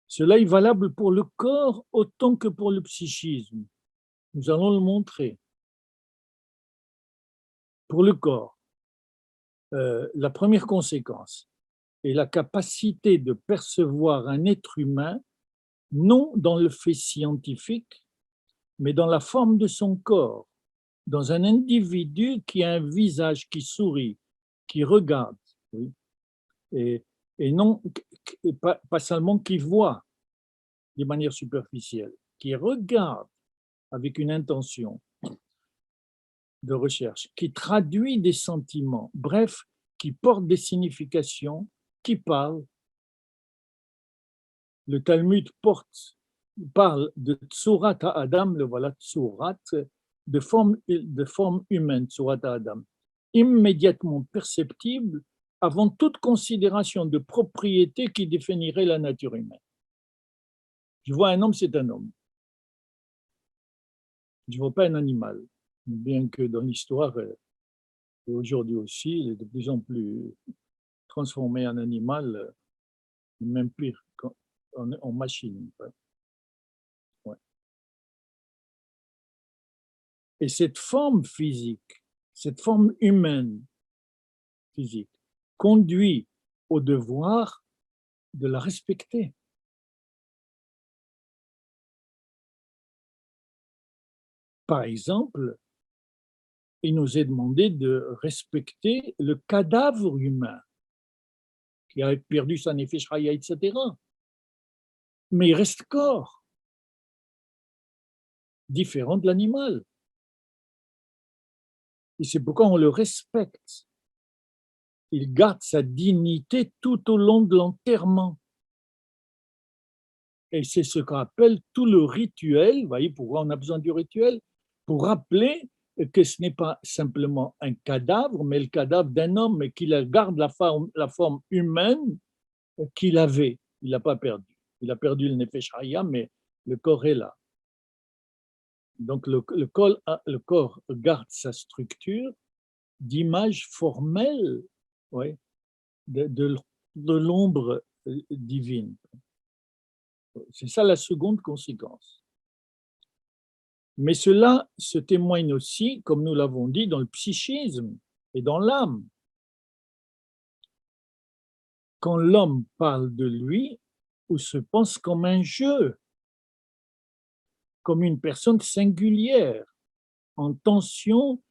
Cela est valable pour le corps autant que pour le psychisme. Nous allons le montrer. Pour le corps, la première conséquence est la capacité de percevoir un être humain, non dans le fait scientifique, mais dans la forme de son corps, dans un individu qui a un visage qui sourit, qui regarde, oui, et non pas seulement qui voit de manière superficielle, qui regarde avec une intention de recherche, qui traduit des sentiments, bref, qui porte des significations, qui parle. Le Talmud parle de Tsurat Adam, le voilà Tsurat, de forme humaine, Tsurat Adam, immédiatement perceptible avant toute considération de propriété qui définirait la nature humaine. Je vois un homme, c'est un homme. Je ne vois pas un animal, bien que dans l'histoire, et aujourd'hui aussi, il est de plus en plus transformé en animal, même pire. en machine. Ouais. Et cette forme physique, cette forme humaine physique, conduit au devoir de la respecter. Par exemple, il nous est demandé de respecter le cadavre humain qui a perdu sa nefesh chaya, etc. Mais il reste corps, différent de l'animal. Et c'est pourquoi on le respecte. Il garde sa dignité tout au long de l'enterrement. Et c'est ce qu'on appelle tout le rituel. Vous voyez pourquoi on a besoin du rituel? Pour rappeler que ce n'est pas simplement un cadavre, mais le cadavre d'un homme, mais qu'il garde la forme humaine qu'il avait. Il n'a pas perdu. Il a perdu le nefesh chaya, mais le corps est là. Donc le corps garde sa structure d'image formelle, ouais, de l'ombre divine. C'est ça la seconde conséquence. Mais cela se témoigne aussi, comme nous l'avons dit, dans le psychisme et dans l'âme. Quand l'homme parle de lui ou se pense comme un jeu, comme une personne singulière, en tension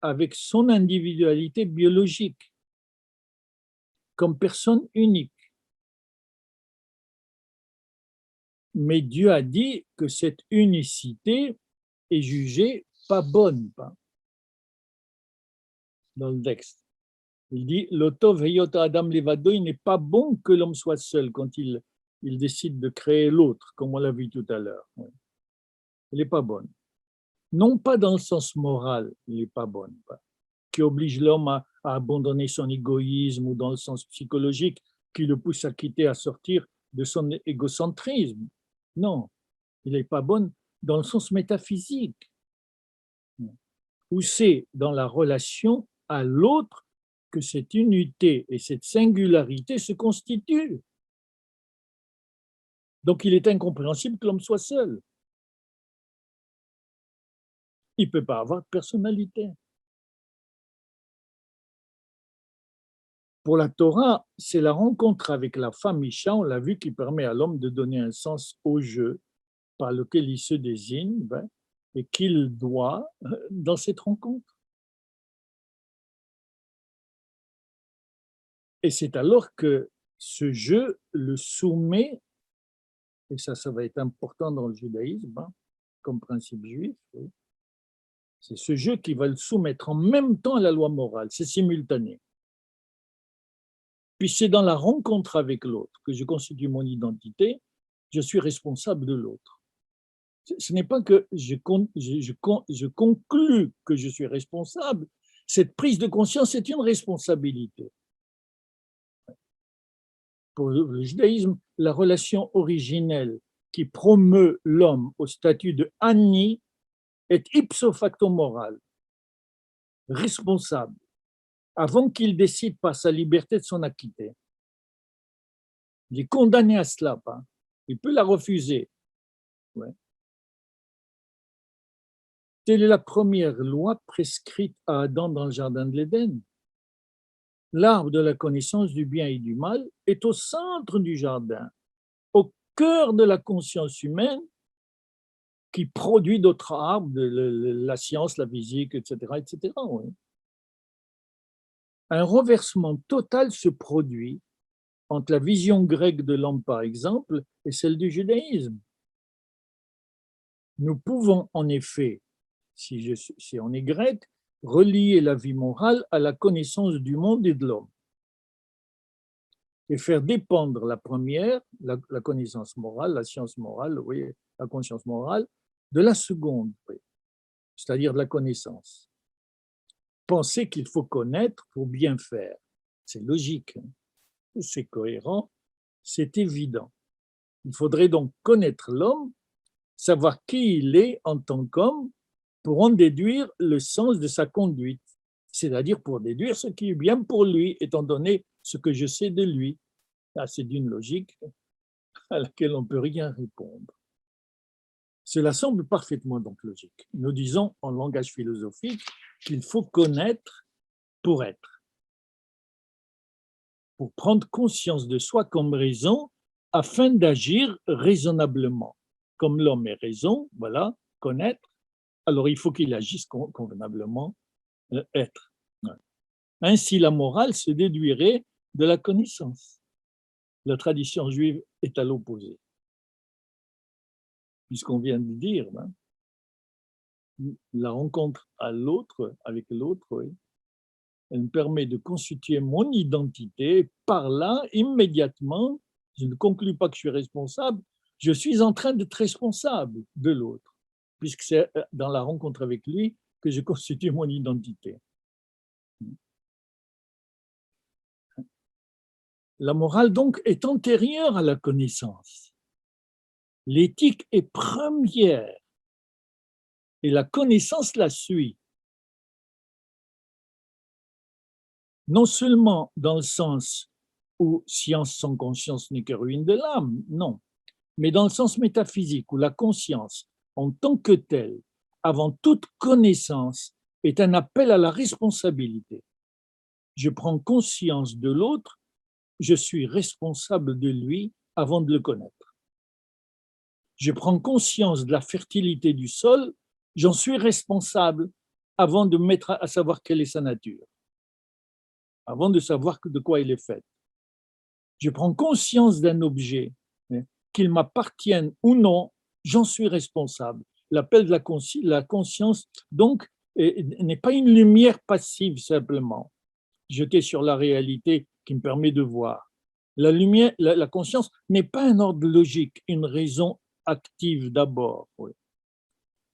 avec son individualité biologique, comme personne unique. Mais Dieu a dit que cette unicité est jugée pas bonne, dans le texte. Il dit l'otov heyota adam levado, il n'est pas bon que l'homme soit seul quand il décide de créer l'autre, comme on l'a vu tout à l'heure. Elle n'est pas bonne. Non pas dans le sens moral, elle n'est pas bonne, qui oblige l'homme à abandonner son égoïsme, ou dans le sens psychologique, qui le pousse à quitter, à sortir de son égocentrisme. Non, elle n'est pas bonne dans le sens métaphysique, où c'est dans la relation à l'autre que cette unité et cette singularité se constituent. Donc il est incompréhensible que l'homme soit seul. Il ne peut pas avoir de personnalité. Pour la Torah, c'est la rencontre avec la femme Isha, on l'a vu, qui permet à l'homme de donner un sens au jeu par lequel il se désigne, et qu'il doit dans cette rencontre. Et c'est alors que ce jeu le soumet, et ça va être important dans le judaïsme, comme principe juif, c'est ce jeu qui va le soumettre en même temps à la loi morale, c'est simultané. Puis c'est dans la rencontre avec l'autre que je constitue mon identité, je suis responsable de l'autre. Ce n'est pas que je conclus que je suis responsable, cette prise de conscience est une responsabilité. Pour le judaïsme, la relation originelle qui promeut l'homme au statut de Ani est ipso facto moral, responsable, avant qu'il décide par sa liberté de s'en acquitter. Il est condamné à cela, il peut la refuser. Ouais. Telle est la première loi prescrite à Adam dans le jardin de l'Éden. L'arbre de la connaissance du bien et du mal est au centre du jardin, au cœur de la conscience humaine qui produit d'autres arbres, la science, la physique, etc. etc. Oui. Un renversement total se produit entre la vision grecque de l'homme, par exemple, et celle du judaïsme. Nous pouvons en effet, si on est grec, relier la vie morale à la connaissance du monde et de l'homme et faire dépendre la première, la connaissance morale, la science morale, oui, la conscience morale, de la seconde, oui, c'est-à-dire de la connaissance. Penser qu'il faut connaître pour bien faire, c'est logique, c'est cohérent, c'est évident. Il faudrait donc connaître l'homme, savoir qui il est en tant qu'homme, pour en déduire le sens de sa conduite, c'est-à-dire pour déduire ce qui est bien pour lui, étant donné ce que je sais de lui. Ah, c'est d'une logique à laquelle on ne peut rien répondre. Cela semble parfaitement donc logique. Nous disons en langage philosophique qu'il faut connaître pour être, pour prendre conscience de soi comme raison afin d'agir raisonnablement. Comme l'homme est raison, voilà, connaître, alors il faut qu'il agisse convenablement, être. Ainsi, la morale se déduirait de la connaissance. La tradition juive est à l'opposé. Puisqu'on vient de dire, hein, la rencontre avec l'autre, oui, elle me permet de constituer mon identité. Par là, immédiatement, je ne conclus pas que je suis responsable, je suis en train d'être responsable de l'autre, puisque c'est dans la rencontre avec lui que je constitue mon identité. La morale, donc, est antérieure à la connaissance. L'éthique est première et la connaissance la suit. Non seulement dans le sens où science sans conscience n'est que ruine de l'âme, non, mais dans le sens métaphysique où la conscience, en tant que telle, avant toute connaissance, est un appel à la responsabilité. Je prends conscience de l'autre, je suis responsable de lui avant de le connaître. Je prends conscience de la fertilité du sol, j'en suis responsable avant de mettre à savoir quelle est sa nature, avant de savoir de quoi il est fait. Je prends conscience d'un objet, qu'il m'appartienne ou non, j'en suis responsable. L'appel de la conscience, donc, n'est pas une lumière passive simplement, jetée sur la réalité qui me permet de voir. La lumière, la conscience n'est pas un ordre logique, une raison active d'abord, oui,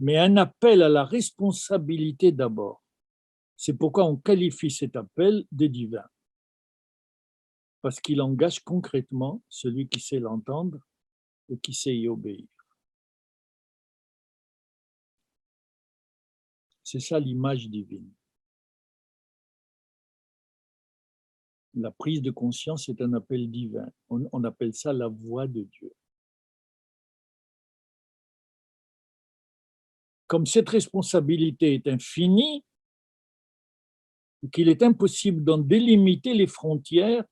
mais un appel à la responsabilité d'abord. C'est pourquoi on qualifie cet appel de divin, parce qu'il engage concrètement celui qui sait l'entendre et qui sait y obéir. C'est ça l'image divine. La prise de conscience est un appel divin. On appelle ça la voix de Dieu. Comme cette responsabilité est infinie, qu'il est impossible d'en délimiter les frontières,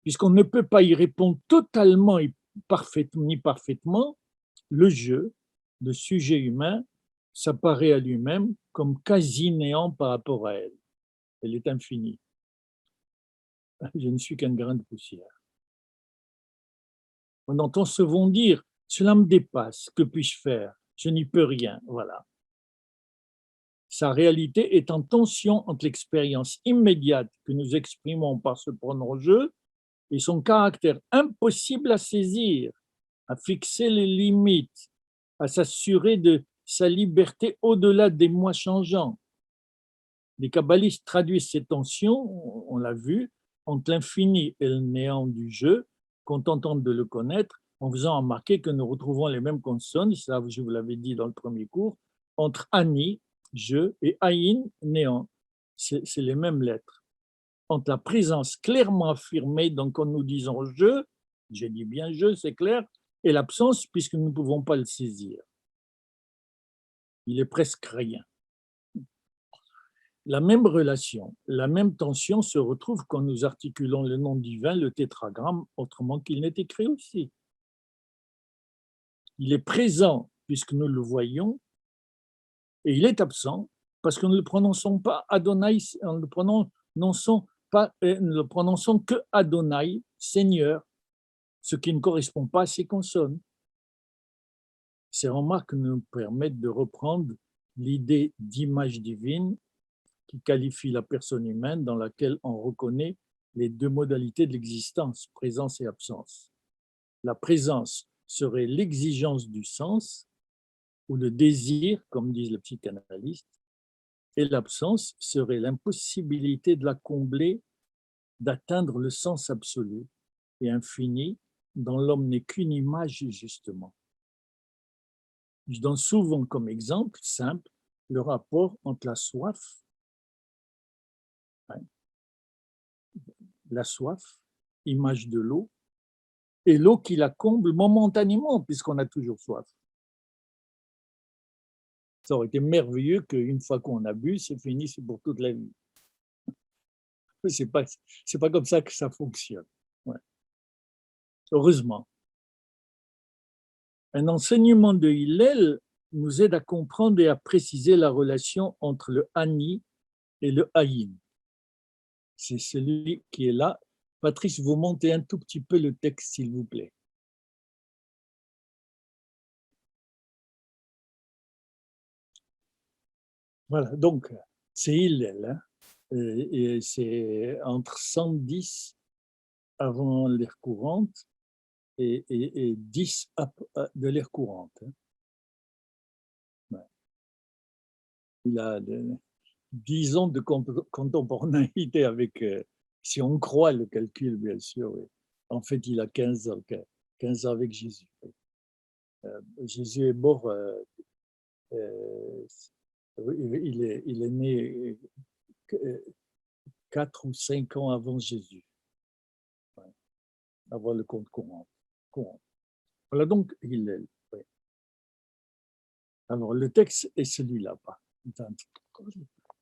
puisqu'on ne peut pas y répondre totalement et ni parfaitement, le jeu, le sujet humain, s'apparaît à lui-même comme quasi néant par rapport à elle. Elle est infinie. Je ne suis qu'un grain de poussière. On entend souvent dire « cela me dépasse, que puis-je faire? Je n'y peux rien. » Voilà. Sa réalité est en tension entre l'expérience immédiate que nous exprimons par ce pronom « je » et son caractère impossible à saisir, à fixer les limites, à s'assurer de sa liberté au-delà des mois changeants. Les kabbalistes traduisent ces tensions, on l'a vu, entre l'infini et le néant du jeu, contentant de le connaître, en faisant remarquer que nous retrouvons les mêmes consonnes, ça je vous l'avais dit dans le premier cours, entre ani, je, et aïn, néant. C'est les mêmes lettres. Entre la présence clairement affirmée, donc quand nous disons je, j'ai dit bien je, c'est clair, et l'absence, puisque nous ne pouvons pas le saisir. Il est presque rien. La même relation, la même tension se retrouve quand nous articulons le nom divin, le tétragramme, autrement qu'il n'est écrit aussi. Il est présent puisque nous le voyons, et il est absent parce que nous ne le prononçons pas Adonai, nous ne le prononçons que Adonai, Seigneur, ce qui ne correspond pas à ces consonnes. Ces remarques nous permettent de reprendre l'idée d'image divine qui qualifie la personne humaine dans laquelle on reconnaît les deux modalités de l'existence, présence et absence. La présence serait l'exigence du sens ou le désir, comme disent les psychanalystes, et l'absence serait l'impossibilité de la combler, d'atteindre le sens absolu et infini dont l'homme n'est qu'une image justement. Je donne souvent comme exemple simple le rapport entre la soif, image de l'eau, et l'eau qui la comble momentanément, puisqu'on a toujours soif. Ça aurait été merveilleux qu'une fois qu'on a bu, c'est fini, c'est pour toute la vie. C'est pas comme ça que ça fonctionne. Ouais. Heureusement. Un enseignement de Hillel nous aide à comprendre et à préciser la relation entre le Ani et le Haïn. C'est celui qui est là. Patrice, vous montez un tout petit peu le texte, s'il vous plaît. Voilà, donc c'est Hillel, hein, et c'est entre 110 avant l'ère courante et 10 de l'ère courante. Hein. Ouais. Il a 10 ans de contemporanéité avec, si on croit le calcul, bien sûr. Oui. En fait, il a 15 ans avec Jésus. Jésus est mort, il est né 4 ou 5 ans avant Jésus, ouais, avant le compte courant. Voilà donc Hillel. Ouais. Alors, le texte est celui-là.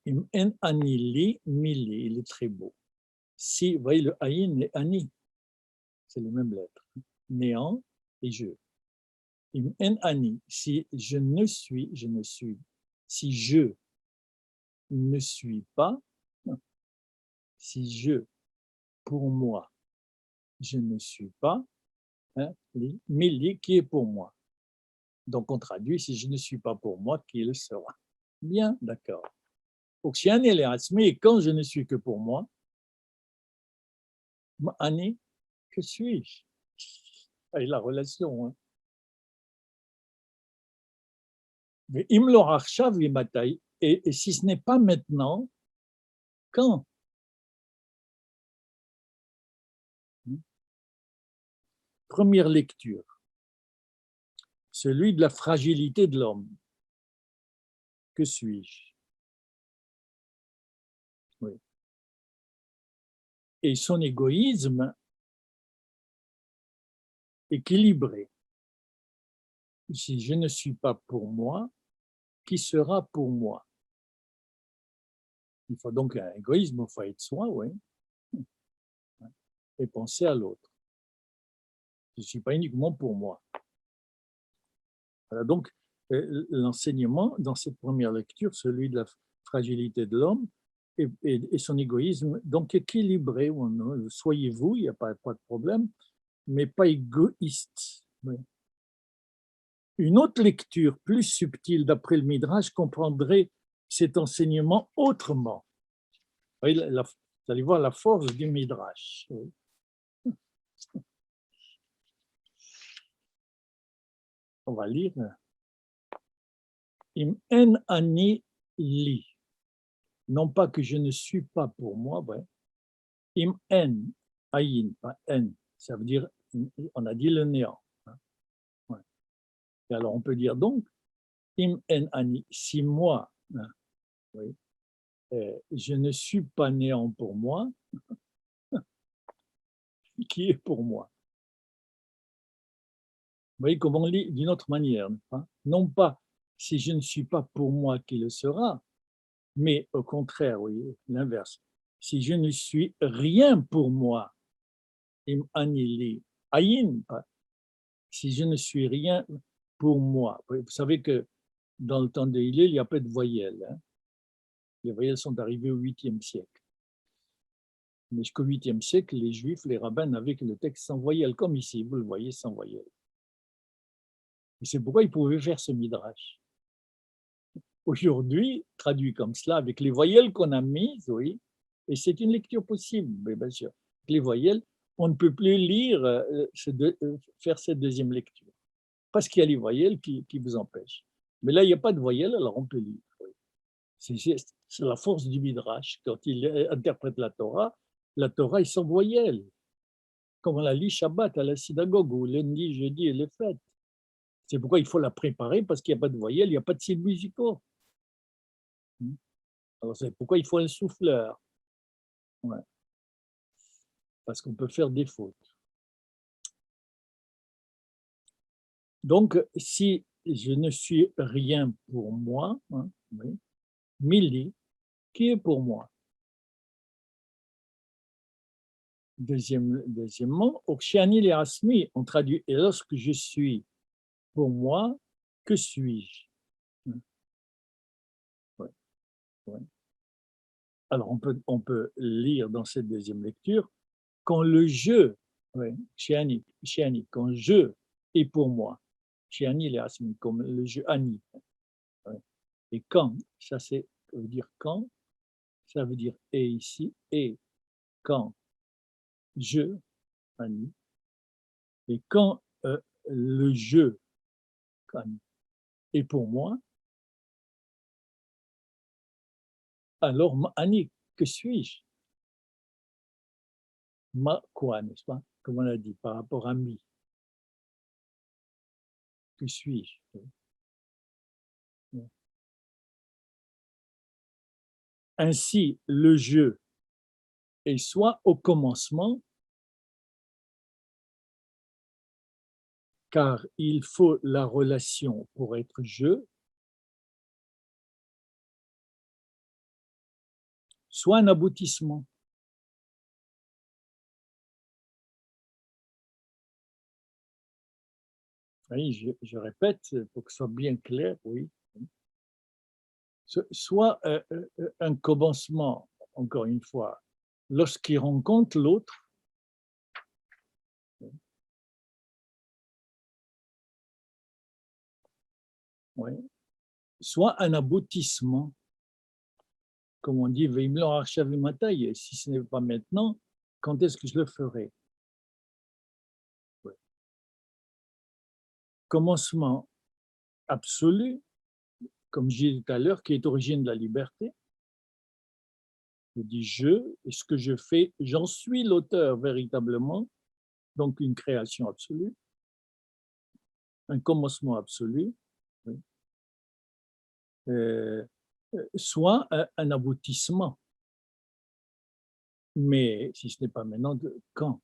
Im en anili mili, il est très beau. Si, vous voyez, le aïn et ani, c'est les mêmes lettres. Néant et je. Im en ani, si je ne suis, si je ne suis pas, si je, pour moi, je ne suis pas, hein, mili, qui est pour moi. Donc, on traduit, si je ne suis pas pour moi, qui le sera. Bien, d'accord. Donc, si un mais quand je ne suis que pour moi, Annie, que suis-je? Et la relation. Hein. Mais et si ce n'est pas maintenant, quand? Première lecture. Celui de la fragilité de l'homme. Que suis-je? Oui. Et son égoïsme équilibré. Si je ne suis pas pour moi, qui sera pour moi? Il faut donc un égoïsme, il faut être soi, oui, et penser à l'autre. Je ne suis pas uniquement pour moi. Voilà donc l'enseignement dans cette première lecture, celui de la fragilité de l'homme et son égoïsme, donc équilibré. Soyez-vous, il n'y a pas de problème, mais pas égoïste. Oui. Une autre lecture plus subtile d'après le Midrash comprendrait cet enseignement autrement. Vous allez voir la force du Midrash. Oui. On va lire. Im en ani li. Non pas que je ne suis pas pour moi, ouais. Im en, ayin, pas en. Ça veut dire, on a dit le néant. Hein. Ouais. Et alors on peut dire donc, im en ani, si moi, hein, oui, je ne suis pas néant pour moi, qui est pour moi? Vous voyez comment on lit d'une autre manière. Hein? Non pas si je ne suis pas pour moi, qui le sera, mais au contraire, oui, l'inverse. Si je ne suis rien pour moi, im anili, ayin, si je ne suis rien pour moi. Vous savez que dans le temps de Hillel, il n'y a pas de voyelles. Hein. Les voyelles sont arrivées au 8e siècle. Mais jusqu'au 8e siècle, les Juifs, les rabbins n'avaient que le texte sans voyelles, comme ici, vous le voyez, sans voyelles. Et c'est pourquoi ils pouvaient faire ce midrash. Aujourd'hui, traduit comme cela, avec les voyelles qu'on a mises, oui, et c'est une lecture possible, mais bien sûr. Avec les voyelles, on ne peut plus lire, faire cette deuxième lecture, parce qu'il y a les voyelles qui vous empêchent. Mais là, il n'y a pas de voyelles, alors on peut lire. Oui. C'est la force du Midrash. Quand il interprète la Torah est sans voyelles, comme on la lit Shabbat à la synagogue, ou lundi, jeudi et les fêtes. C'est pourquoi il faut la préparer, parce qu'il n'y a pas de voyelles, il n'y a pas de signes musicaux. Alors, c'est pourquoi il faut un souffleur. Ouais. Parce qu'on peut faire des fautes. Donc, si je ne suis rien pour moi, hein, oui, Mili, qui est pour moi? Deuxièmement, Okshiani les Asmi, on traduit, et lorsque je suis pour moi, que suis-je? Ouais, ouais. Alors, on peut lire dans cette deuxième lecture, quand le je, ouais, Shiani, quand je est pour moi, Shiani les Asmi, comme le je Ani, ouais. Et quand, ça veut dire quand, ça veut dire et ici, et quand je, Ani, et quand le je, Ani, est pour moi, alors Ani, que suis-je? Ma quoi, n'est-ce pas? Comme on l'a dit, par rapport à mi, que suis-je? Ainsi, le je est soit au commencement, car il faut la relation pour être je, soit un aboutissement. Oui, je répète pour que ce soit bien clair, oui. Soit un commencement, encore une fois, lorsqu'il rencontre l'autre, oui. Soit un aboutissement, comme on dit, Veimlo Arshavimataï, si ce n'est pas maintenant, quand est-ce que je le ferai? Oui. Commencement absolu, comme j'ai dit tout à l'heure, qui est origine de la liberté. Je dis je, et ce que je fais, j'en suis l'auteur véritablement, donc une création absolue, un commencement absolu, oui. Soit un aboutissement, mais si ce n'est pas maintenant, quand?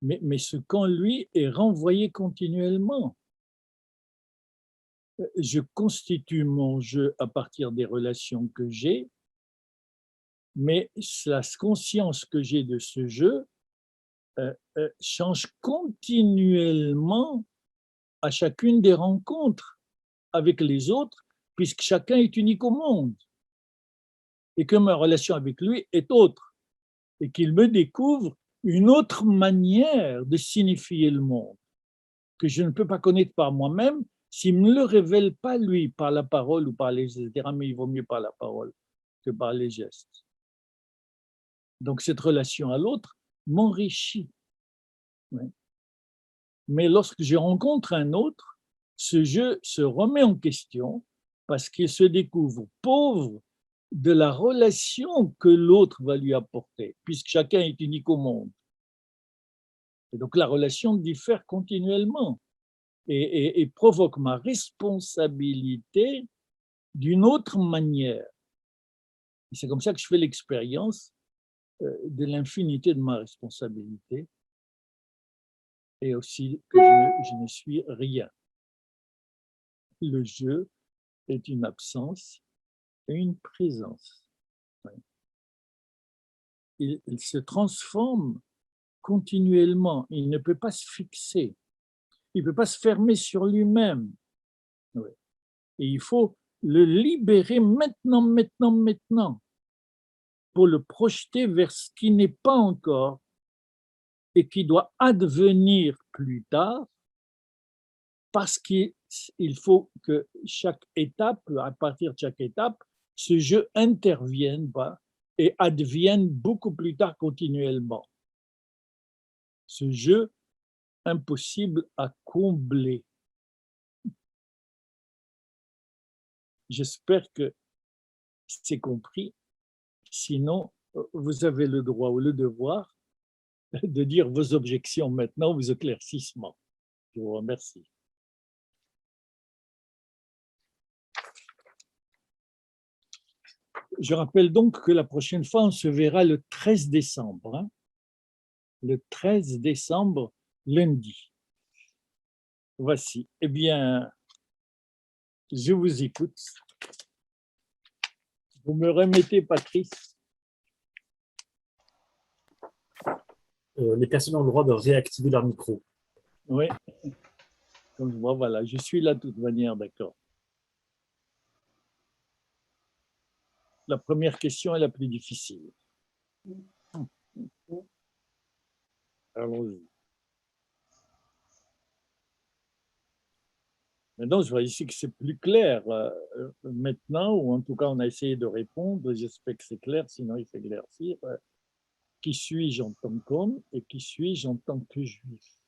Mais ce quand, lui, est renvoyé continuellement. Je constitue mon jeu à partir des relations que j'ai, mais la conscience que j'ai de ce jeu change continuellement à chacune des rencontres avec les autres, puisque chacun est unique au monde, et que ma relation avec lui est autre, et qu'il me découvre une autre manière de signifier le monde, que je ne peux pas connaître par moi-même s'il ne me le révèle pas lui, par la parole ou par les gestes, mais il vaut mieux par la parole que par les gestes. Donc cette relation à l'autre m'enrichit. Ouais. Mais lorsque je rencontre un autre, ce jeu se remet en question parce qu'il se découvre pauvre de la relation que l'autre va lui apporter, puisque chacun est unique au monde. Et donc la relation diffère continuellement et provoque ma responsabilité d'une autre manière. Et c'est comme ça que je fais l'expérience de l'infinité de ma responsabilité et aussi que je ne suis rien. Le jeu est une absence et une présence. Il se transforme continuellement, il ne peut pas se fixer, il ne peut pas se fermer sur lui-même. Et il faut le libérer maintenant, pour le projeter vers ce qui n'est pas encore et qui doit advenir plus tard, parce qu'il faut que chaque étape, à partir de chaque étape, ce jeu intervienne et advienne beaucoup plus tard continuellement. Ce jeu impossible à combler. J'espère que c'est compris. Sinon, vous avez le droit ou le devoir de dire vos objections maintenant, vos éclaircissements. Je vous remercie. Je rappelle donc que la prochaine fois, on se verra le 13 décembre. Hein, le 13 décembre, lundi. Voici. Eh bien, je vous écoute. Vous me remettez, Patrice? Les personnes ont le droit de réactiver leur micro. Oui. Donc, moi, voilà, je suis là de toute manière, d'accord. La première question est la plus difficile. Allons-y. Maintenant, je vois ici que c'est plus clair maintenant, ou en tout cas, on a essayé de répondre. J'espère que c'est clair, sinon il faut éclaircir. Qui suis-je en tant qu'homme et qui suis-je en tant que juif?